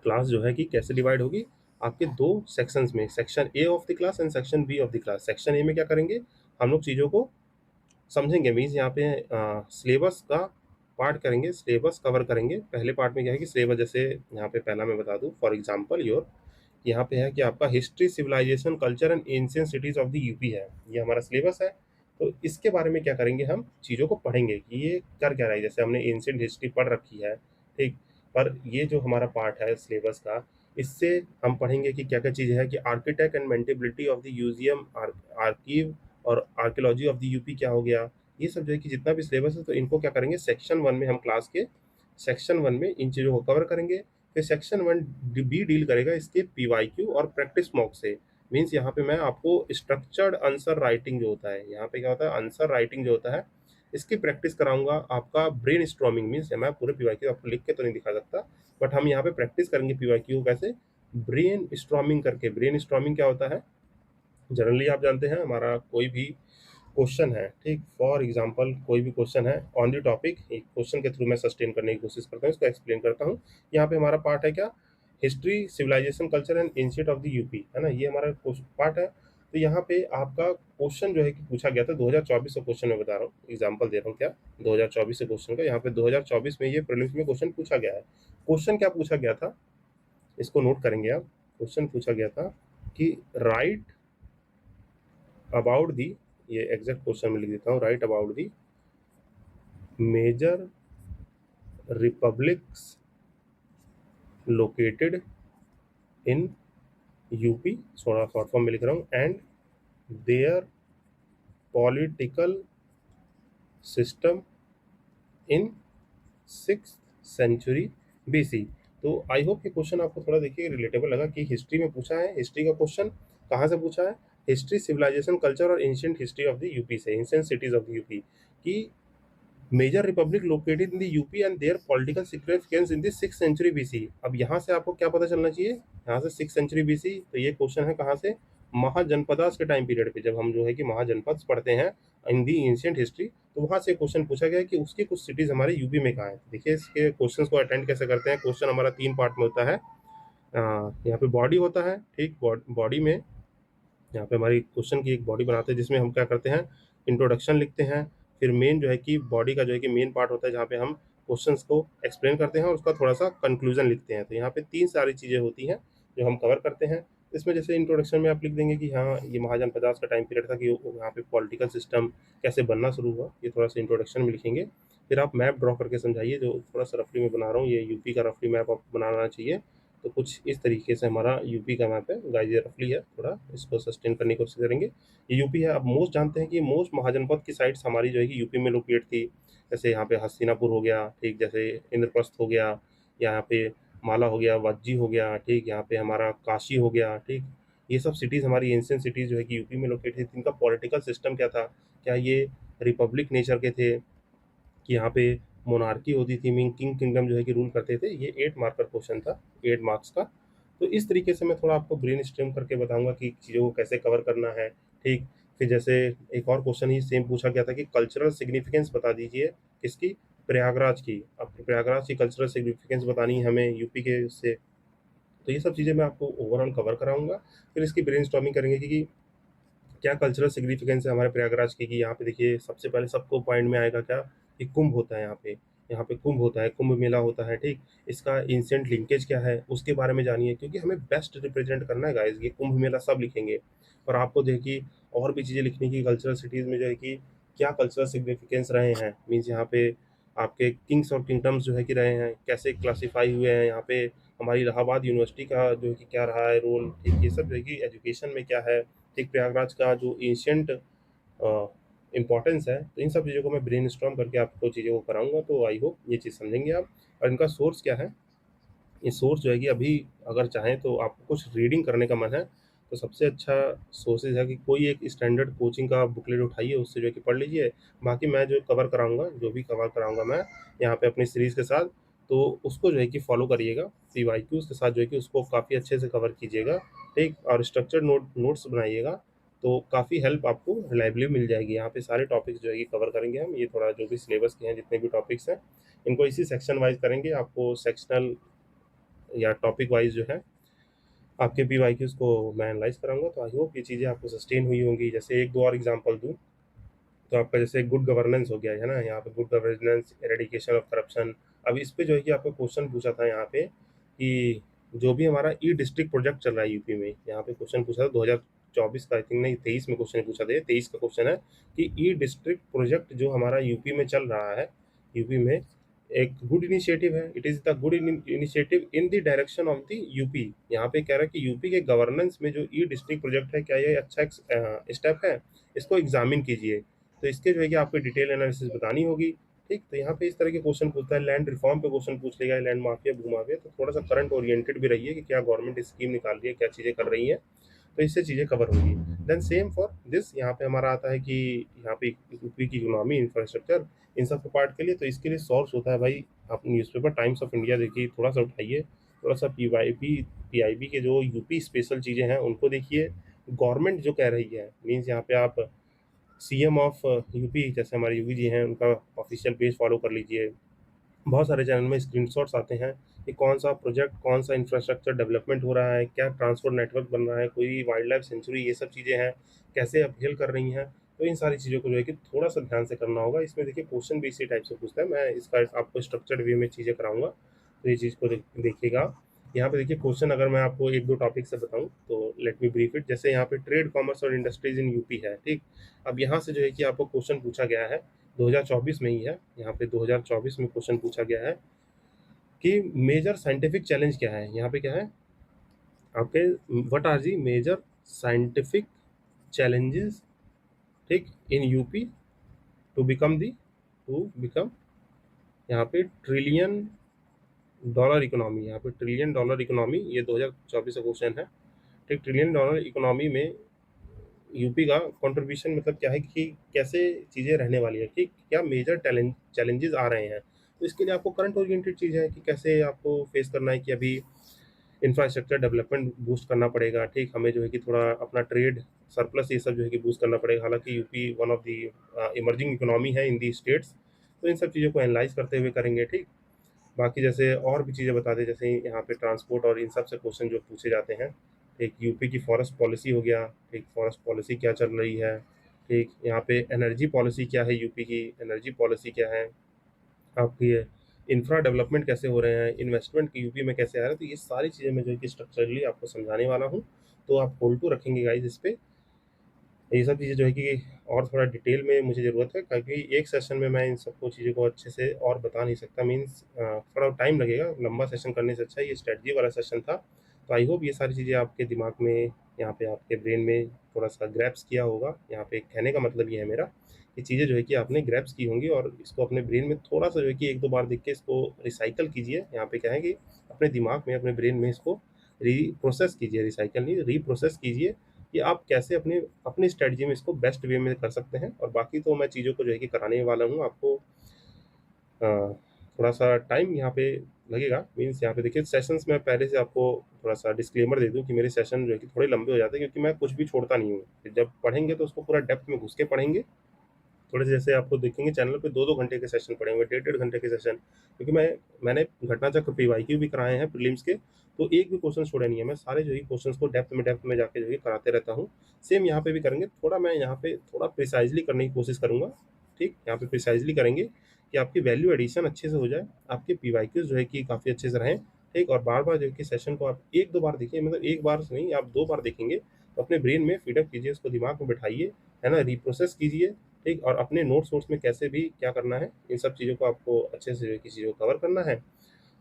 क्लास जो है कि कैसे डिवाइड होगी आपके 2 सेक्शंस में, section A of the class and section B of the class. Section A में क्या करेंगे, हम लोग चीज़ों को समझेंगे। मीन्स यहाँ पे सिलेबस का पार्ट करेंगे, सिलेबस कवर करेंगे। पहले पार्ट में क्या है कि सिलेबस, जैसे यहाँ पे पहला मैं बता दूँ फॉर एग्जांपल योर, यहाँ पे है कि आपका history civilisation culture and ancient cities of the UP है, ये हमारा सिलेबस है। तो इसके बारे में क्या करेंगे, हम चीज़ों को पढ़ेंगे कि ये कर क्या रहा है। जैसे हमने एंशिएंट हिस्ट्री पढ़ रखी है, ठीक, पर ये जो हमारा पार्ट है सिलेबस का, इससे हम पढ़ेंगे कि क्या क्या चीज़ है कि architect and maintainability of the museum, archive और आर्कियोलॉजी ऑफ द यूपी क्या हो गया। ये सब जो है कि जितना भी सिलेबस है, तो इनको क्या करेंगे सेक्शन 1 में, हम क्लास के सेक्शन 1 में इन चीज़ों को कवर करेंगे। फिर सेक्शन 1 बी डील करेगा इसके PYQ और प्रैक्टिस मॉक से। मीन्स यहाँ पे मैं आपको स्ट्रक्चर्ड आंसर राइटिंग जो होता है, यहाँ पे क्या होता है आंसर राइटिंग जो होता है, इसकी प्रैक्टिस कराऊंगा। आपका ब्रेन स्ट्रॉमिंग, मीन्स मैं पूरे PYQ आपको लिख के तो नहीं दिखा सकता, बट हम यहाँ पे प्रैक्टिस करेंगे PYQ कैसे, ब्रेन स्ट्रॉमिंग करके। ब्रेन स्ट्रॉमिंग क्या होता है, जनरली आप जानते हैं हमारा कोई भी क्वेश्चन है, ठीक, फॉर एग्जांपल कोई भी क्वेश्चन है ऑन द टॉपिक, एक क्वेश्चन के थ्रू मैं सस्टेन करने की कोशिश करता हूँ, इसको एक्सप्लेन करता हूँ। यहाँ पे हमारा पार्ट है क्या, history civilisation culture and ancient of the UP, है ना, ये हमारा पार्ट है। तो यहाँ पे आपका क्वेश्चन जो है कि पूछा गया था 2024 का क्वेश्चन, मैं बता रहा हूँ, एग्जाम्पल दे रहा हूँ क्या, 2024 से क्वेश्चन का। यहाँ पे 2024 में ये प्रीलिम्स में क्वेश्चन पूछा गया है। क्वेश्चन क्या पूछा गया था, इसको नोट करेंगे आप। क्वेश्चन पूछा गया था कि राइट अबाउट दी, ये एग्जैक्ट क्वेश्चन में लिख देता हूँ, write about the major republics located in UP, थोड़ा शॉर्ट फॉर्म में लिख रहा हूँ, and their political system in 6th century BC। तो आई होप ये क्वेश्चन आपको थोड़ा देखिए रिलेटेबल लगा कि हिस्ट्री में पूछा है। हिस्ट्री का क्वेश्चन कहाँ से पूछा है, हिस्ट्री सिविलाइजेशन कल्चर और ancient history of the UP से, ancient cities of the UP की major republic located in the UP and their political significance in the 6th century BC। अब यहाँ से आपको क्या पता चलना चाहिए, यहाँ से 6th century BC, तो ये क्वेश्चन है कहाँ से, महाजनपदास के टाइम पीरियड पे, जब हम जो है कि महाजनपद पढ़ते हैं इन दी एंशिएंट हिस्ट्री, तो वहाँ से क्वेश्चन पूछा गया है कि उसकी कुछ सिटीज हमारे यूपी में कहाँ है। देखिए इसके क्वेश्चंस को अटेंड कैसे करते हैं। क्वेश्चन हमारा 3 पार्ट में होता है। यहाँ पे बॉडी होता है, ठीक, बॉडी में यहाँ पे हमारी क्वेश्चन की एक बॉडी बनाते हैं जिसमें हम क्या करते हैं, इंट्रोडक्शन लिखते हैं। फिर मेन जो है कि बॉडी का जो है कि मेन पार्ट होता है जहाँ पे हम क्वेश्चंस को एक्सप्लेन करते हैं और उसका थोड़ा सा कंक्लूजन लिखते हैं। तो यहाँ पे 3 सारी चीज़ें होती हैं जो हम कवर करते हैं। इसमें जैसे इंट्रोडक्शन में आप लिख देंगे कि हाँ ये महाजन पदार्थ का टाइम पीरियड था कि यहाँ पे पॉलिटिकल सिस्टम कैसे बनना शुरू हुआ, ये थोड़ा सा इंट्रोडक्शन में लिखेंगे। फिर आप मैप ड्रॉ करके समझाइए, जो थोड़ा सा रफली में बना रहा हूँ, ये यूपी का रफली मैप आप बनाना चाहिए। तो कुछ इस तरीके से हमारा यूपी का मैप है गाइस, ये रफली है, थोड़ा इसको सस्टेन करने की कोशिश करेंगे। ये यूपी है। अब मोस्ट जानते हैं कि मोस्ट महाजनपद की साइट्स हमारी जो है कि यूपी में लोकेट थी। जैसे यहाँ पे हस्तिनापुर हो गया, ठीक, जैसे इंद्रप्रस्थ हो गया, यहाँ पे माला हो गया, वज्जी हो गया, ठीक, यहाँ पे हमारा काशी हो गया, ठीक, ये सब सिटीज़ हमारी एंशियंट सिटीज़ जो है कि यूपी में लोकेट थी। इनका पॉलिटिकल सिस्टम क्या था, क्या ये रिपब्लिक नेचर के थे कि यहाँ पे मोनार्की होती थी, मीन किंग किंगडम जो है कि रूल करते थे। ये 8 मार्क का क्वेश्चन था, 8 मार्क्स का। तो इस तरीके से मैं थोड़ा आपको ब्रेन स्ट्रीम करके बताऊंगा कि चीज़ों को कैसे कवर करना है, ठीक। फिर जैसे एक और क्वेश्चन ही सेम पूछा गया था कि कल्चरल सिग्निफिकेंस बता दीजिए किसकी, प्रयागराज की। अब प्रयागराज की कल्चरल सिग्निफिकेंस बतानी है हमें यूपी के से, तो ये सब चीज़ें मैं आपको ओवरऑल कवर कराऊँगा। फिर इसकी ब्रेनस्टॉर्मिंग करेंगे कि क्या कल्चरल सिग्निफिकेंस है हमारे प्रयागराज की, कि यहाँ पे देखिए सबसे पहले सबको पॉइंट में आएगा क्या, कि कुंभ होता है यहाँ पे कुंभ होता है, कुंभ मेला होता है, ठीक। इसका एंशिएंट लिंकेज क्या है उसके बारे में जानिए, क्योंकि हमें बेस्ट रिप्रेजेंट करना है गाइस। ये कुंभ मेला सब लिखेंगे, और आपको देखिए और भी चीज़ें लिखने की कल्चरल सिटीज़ में, जो है कि क्या कल्चरल सिग्निफिकेंस रहे हैं, मीन्स यहाँ पे आपके किंग्स और किंगडम्स जो है कि रहे हैं, कैसे क्लासीफाई हुए हैं यहाँ पे, हमारी इलाहाबाद यूनिवर्सिटी का जो है कि क्या रहा है रोल, ठीक। ये सब जो है कि एजुकेशन में क्या है, ठीक। प्रयागराज का जो एंशियंट इम्पोर्टेंस है, तो इन सब चीज़ों को मैं ब्रेन स्टॉर्म करके आपको चीज़ों को कराऊंगा, तो आई होप ये चीज़ समझेंगे आप। और इनका सोर्स क्या है, ये सोर्स जो है कि अभी अगर चाहें तो आपको कुछ रीडिंग करने का मन है, तो सबसे अच्छा सोर्सेज है कि कोई एक स्टैंडर्ड कोचिंग का बुकलेट उठाइए, उससे जो है कि पढ़ लीजिए। बाकी मैं जो कवर कराऊंगा, जो भी कवर कराऊंगा मैं यहाँ पे अपनी सीरीज़ के साथ, तो उसको जो है कि फॉलो करिएगा, PYQs के साथ जो है कि उसको काफ़ी अच्छे से कवर कीजिएगा, ठीक। और स्ट्रक्चर्ड नोट्स बनाइएगा, तो काफ़ी हेल्प आपको रिलायबली मिल जाएगी। यहाँ पे सारे टॉपिक्स जो है कि कवर करेंगे हम, ये थोड़ा जो भी सिलेबस के हैं जितने भी टॉपिक्स हैं, इनको इसी सेक्शन वाइज करेंगे। आपको सेक्शनल या टॉपिक वाइज जो है आपके PYQs को मैं एनालाइज कराऊंगा, तो आई होप ये चीज़ें आपको सस्टेन हुई होंगी। जैसे एक दो और एग्जांपल दूं, तो आपका जैसे गुड गवर्नेंस हो गया है ना, यहाँ पे good governance, eradication of corruption. अब इस पे जो है कि आपको क्वेश्चन पूछा था यहाँ पे, कि जो भी हमारा ई डिस्ट्रिक्ट प्रोजेक्ट चल रहा है यूपी में, यहाँ पे क्वेश्चन पूछा था 2024 का, आई थिंक नहीं 23 में क्वेश्चन पूछा था, 23 का क्वेश्चन है, कि ई डिस्ट्रिक्ट प्रोजेक्ट जो हमारा यूपी में चल रहा है, यूपी में एक गुड इनिशिएटिव है, it is the good initiative in the direction of the UP. यहाँ पे कह रहा है कि यूपी के गवर्नेंस में जो ई डिस्ट्रिक्ट प्रोजेक्ट है, क्या ये अच्छा स्टेप है, इसको एग्जामिन कीजिए। तो इसके जो है कि आपको डिटेल एनालिसिस बतानी होगी, ठीक। तो यहाँ पे इस तरह के क्वेश्चन पूछता है, लैंड रिफॉर्म पे क्वेश्चन पूछ लेगा, लैंड माफिया, भू माफिया, तो थोड़ा सा करंट ओरिएंटेड भी रहिए कि क्या गवर्नमेंट स्कीम निकाल रही है, क्या चीज़ें कर रही है, तो इससे चीज़ें कवर होंगी। देन सेम फॉर दिस, यहाँ पे हमारा आता है कि यहाँ पे यूपी की इकोनॉमी, इंफ्रास्ट्रक्चर, इन सब के पार्ट के लिए, तो इसके लिए सोर्स होता है भाई, आप न्यूज़पेपर टाइम्स ऑफ इंडिया देखिए, थोड़ा सा उठाइए, थोड़ा सा PIB के जो यूपी स्पेशल चीज़ें हैं उनको देखिए, गवर्नमेंट जो कह रही है, मीन्स यहाँ पे आप CM ऑफ यूपी, जैसे हमारे योगी जी हैं, उनका ऑफिशियल पेज फॉलो कर लीजिए। बहुत सारे चैनल में स्क्रीनशॉट्स आते हैं कि कौन सा प्रोजेक्ट, कौन सा इंफ्रास्ट्रक्चर डेवलपमेंट हो रहा है, क्या ट्रांसपोर्ट नेटवर्क बन रहा है, कोई वाइल्ड लाइफ सेंचुरी, ये सब चीज़ें हैं, कैसे अपहेल कर रही हैं। तो इन सारी चीज़ों को जो है कि थोड़ा सा ध्यान से करना होगा। इसमें देखिए क्वेश्चन भी इसी टाइप से पूछता है, मैं इसका आपको स्ट्रक्चर्ड वे में चीज़ें कराऊंगा, तो ये चीज़ को देखिएगा। यहाँ पे देखिए क्वेश्चन, अगर मैं आपको एक दो टॉपिक से बताऊं, तो लेट मी ब्रीफ इट। जैसे यहाँ पे ट्रेड, कॉमर्स और इंडस्ट्रीज इन यूपी है, ठीक। अब यहाँ से जो है कि आपको क्वेश्चन पूछा गया है, 2024 में ही है, यहाँ पे 2024 में क्वेश्चन पूछा गया है कि मेजर साइंटिफिक चैलेंज क्या है। यहाँ पे क्या है आपके, what are the major scientific challenges, ठीक, इन यूपी टू बिकम यहाँ पे ट्रिलियन डॉलर इकोनॉमी, यहाँ पे ट्रिलियन डॉलर इकोनॉमी, ये 2024 का क्वेश्चन है, ठीक। ट्रिलियन डॉलर इकोनॉमी में यूपी का कंट्रीब्यूशन मतलब क्या है, कि कैसे चीज़ें रहने वाली है, ठीक, क्या मेजर चैलेंजेस आ रहे हैं। तो इसके लिए आपको करंट ओरिएंटेड चीज़ है कि कैसे आपको फेस करना है, कि अभी इंफ्रास्ट्रक्चर डेवलपमेंट बूस्ट करना पड़ेगा, ठीक। हमें जो है कि थोड़ा अपना ट्रेड सरप्लस ये सब जो है कि बूस्ट करना पड़ेगा, हालांकि UP one of the emerging economy है इन दी स्टेट्स, तो इन सब चीज़ों को एनालाइज करते हुए करेंगे, ठीक। बाकी जैसे और भी चीज़ें बता दें, जैसे यहाँ पे ट्रांसपोर्ट और इन सब से क्वेश्चन जो पूछे जाते हैं, एक यूपी की फॉरेस्ट पॉलिसी हो गया, एक फॉरेस्ट पॉलिसी क्या चल रही है, ठीक। यहाँ पे एनर्जी पॉलिसी क्या है, यूपी की एनर्जी पॉलिसी क्या है, आपकी इंफ्रा डेवलपमेंट कैसे हो रहे हैं, इन्वेस्टमेंट यूपी में कैसे आ रहा है, तो ये सारी चीज़ें मैं जो है कि स्ट्रक्चरली आपको समझाने वाला हूँ। तो आप होल्ड टू रखेंगे गाइज इस पे, ये सब चीज़ें जो है कि और थोड़ा डिटेल में मुझे ज़रूरत है, क्योंकि एक सेशन में मैं इन सबको चीज़ों को अच्छे से और बता नहीं सकता, मीन्स थोड़ा टाइम लगेगा, लंबा सेशन करने से अच्छा ये स्ट्रेटजी वाला सेशन था। तो आई होप ये सारी चीज़ें आपके दिमाग में, यहाँ पे आपके ब्रेन में थोड़ा सा ग्रैप्स किया होगा। यहाँ पे कहने का मतलब ये है मेरा, कि चीज़ें जो है कि आपने ग्रैप्स की होंगी, और इसको अपने ब्रेन में थोड़ा सा जो है कि एक दो बार देख के इसको रिसाइकल कीजिए। यहाँ पे क्या है कि अपने दिमाग में, अपने ब्रेन में इसको रीप्रोसेस कीजिए, रिसाइकल नहीं, रीप्रोसेस कीजिए, कि आप कैसे अपने अपनी स्ट्रेटजी में इसको बेस्ट वे में कर सकते हैं। और बाकी तो मैं चीज़ों को जो है कि कराने वाला हूँ आपको। थोड़ा सा टाइम यहाँ पे लगेगा, मीन्स यहाँ पे देखिए सेशंस में पहले से आपको थोड़ा सा डिस्क्लेमर दे दूँ कि मेरे सेशन जो है कि थोड़े लंबे हो जाते हैं, क्योंकि मैं कुछ भी छोड़ता नहीं हूँ। जब पढ़ेंगे तो उसको पूरा डेप्थ में घुस के पढ़ेंगे। थोड़े से जैसे आपको देखेंगे चैनल पे 2-2 घंटे के सेशन पड़े हुए हैं, डेढ़-डेढ़ घंटे के सेशन, क्योंकि मैंने घटना चक्र PYQ भी कराए हैं प्रीलिम्स के, तो एक भी क्वेश्चन छोड़ा नहीं है, मैं सारे जो है क्वेश्चंस को डेप्थ में जाके जो है कराते रहता हूँ। सेम यहाँ पे भी करेंगे, थोड़ा मैं यहाँ पे थोड़ा प्रिसाइजली करने की कोशिश करूँगा। ठीक, यहाँ पे प्रिसाइजली करेंगे कि आपकी वैल्यू एडिशन अच्छे से हो जाए, आपके पीवाईक्यूज जो है कि काफ़ी अच्छे से रहें। ठीक, और बार बार जो है कि सेशन को आप एक दो बार देखिए, मतलब एक बार से नहीं, आप दो बार देखेंगे तो अपने ब्रेन में फीडअप कीजिए, उसको दिमाग में बैठाइए, है ना, रिप्रोसेस कीजिए। ठीक, और अपने नोट्स वोट्स में कैसे भी क्या करना है, इन सब चीज़ों को आपको अच्छे से जो है कि चीज़ों को कवर करना है।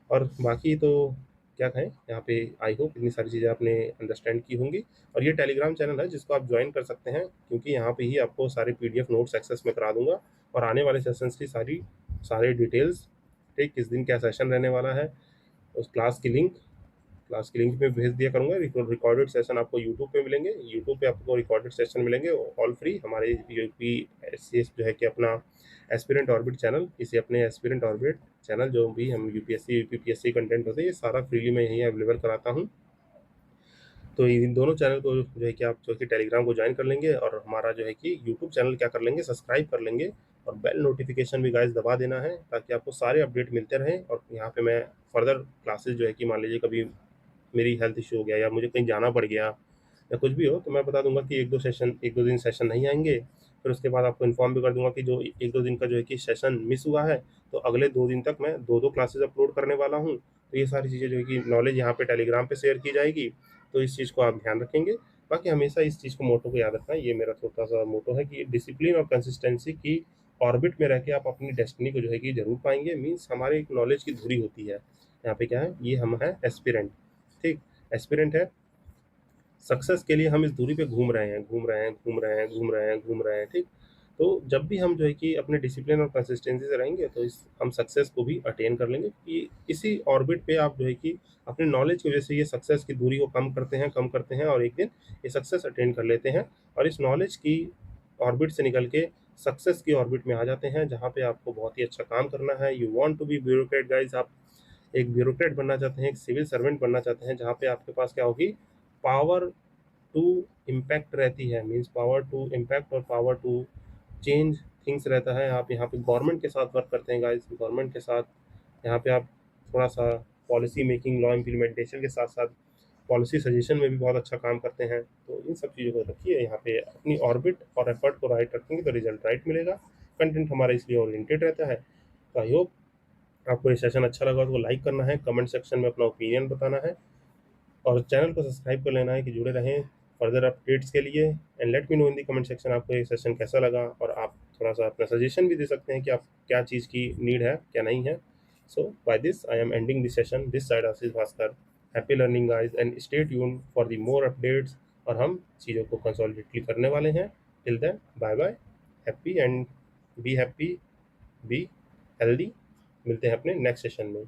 और बाकी तो क्या कहें, यहाँ पे आई होप इतनी सारी चीज़ें आपने अंडरस्टैंड की होंगी। और ये टेलीग्राम चैनल है जिसको आप ज्वाइन कर सकते हैं, क्योंकि यहाँ पे ही आपको सारे पीडीएफ नोट्स एक्सेस में करा दूंगा, और आने वाले सेशंस की सारे डिटेल्स, ठीक, किस दिन क्या सेशन रहने वाला है, उस क्लास की लिंक पे भेज दिया करूँगा। रिकॉर्डेड सेशन आपको यूट्यूब पे मिलेंगे, यूट्यूब पे आपको रिकॉर्डेड सेशन मिलेंगे ऑल फ्री। हमारे यूपी एस जो है कि अपना एस्पिरेंट ऑर्बिट चैनल, इसे अपने एस्पिरेंट ऑर्बिट चैनल, जो भी हम यूपीएससी यूपीपीएससी कंटेंट होते हैं, ये सारा फ्रीली मैं यहीं अवेलेबल कराता हूँ। तो इन दोनों चैनल को जो है कि आप जो है कि टेलीग्राम को ज्वाइन कर लेंगे, और हमारा जो है कि यूट्यूब चैनल क्या कर लेंगे, सब्सक्राइब कर लेंगे, और बेल नोटिफिकेशन भी गाइस दबा देना है, ताकि आपको सारे अपडेट मिलते रहें। और यहाँ पे मैं फर्दर क्लासेस जो है कि मान लीजिए कभी मेरी हेल्थ इशू हो गया या मुझे कहीं जाना पड़ गया या कुछ भी हो, तो मैं बता दूंगा कि एक दो दिन सेशन नहीं आएंगे। फिर उसके बाद आपको इन्फॉर्म भी कर दूंगा कि जो एक दो दिन का जो है कि सेशन मिस हुआ है, तो अगले 2 दिन तक मैं दो दो क्लासेस अपलोड करने वाला हूँ। तो ये सारी चीज़ें जो है कि नॉलेज यहाँ पे टेलीग्राम पे शेयर की जाएगी। तो इस चीज़ को आप ध्यान रखेंगे। बाकी हमेशा इस चीज़ को, मोटो को याद रखना, ये मेरा छोटा सा मोटो है कि डिसिप्लिन और कंसिस्टेंसी की ऑर्बिट में रह के आप अपनी डेस्टिनी को जो है कि जरूर पाएंगे। मीन्स हमारे एक नॉलेज की धुरी होती है, यहाँ पे क्या है, ये हम है एस्पिरेंट। ठीक, एस्पिरेंट है, सक्सेस के लिए हम इस दूरी पे घूम रहे हैं, घूम रहे हैं, घूम रहे हैं, घूम रहे हैं, घूम रहे हैं। ठीक, तो जब भी हम जो है कि अपने डिसिप्लिन और कंसिस्टेंसी से रहेंगे, तो इस हम सक्सेस को भी अटेन कर लेंगे, कि इसी ऑर्बिट पे आप जो है कि अपने नॉलेज की वजह से ये सक्सेस की दूरी को कम करते हैं, और एक दिन ये सक्सेस अटेन कर लेते हैं, और इस नॉलेज की ऑर्बिट से निकल के सक्सेस की ऑर्बिट में आ जाते हैं, जहाँ पे आपको बहुत ही अच्छा काम करना है। You want to be bureaucrat guys, आप एक ब्यूरोक्रेट बनना चाहते हैं, एक सिविल सर्वेंट बनना चाहते हैं, जहाँ पे आपके पास क्या होगी, पावर टू इम्पैक्ट रहती है। मीन्स पावर टू इम्पैक्ट और पावर टू चेंज थिंग्स रहता है। आप यहाँ पे गवर्नमेंट के साथ वर्क करते हैं गाइस, गवर्नमेंट के साथ यहाँ पे आप थोड़ा सा पॉलिसी मेकिंग, लॉ इम्प्लीमेंटेशन के साथ साथ पॉलिसी सजेशन में भी बहुत अच्छा काम करते हैं। तो इन सब चीज़ों को रखिए, यहाँ पे अपनी ऑर्बिट और एफर्ट को राइट रखेंगे तो रिजल्ट राइट मिलेगा। कंटेंट हमारा इसलिए ओरिएंटेड रहता है। तो आई होप आपको ये सेशन अच्छा लगा, तो लाइक करना है, कमेंट सेक्शन में अपना ओपिनियन बताना है, और चैनल को सब्सक्राइब कर लेना है कि जुड़े रहें फर्दर अपडेट्स के लिए। And let me know in the comment section आपको ये सेशन कैसा लगा, और आप थोड़ा सा अपना सजेशन भी दे सकते हैं कि आप क्या चीज़ की नीड है, क्या नहीं है। So bye this I am ending this session, this side Ashish Bhaskar. Happy learning guys, and stay tune for the more updates, और हम चीज़ों को कंसोलिडेटली करने वाले हैं। Till then bye bye, happy, and be healthy. मिलते हैं अपने नेक्स्ट सेशन में।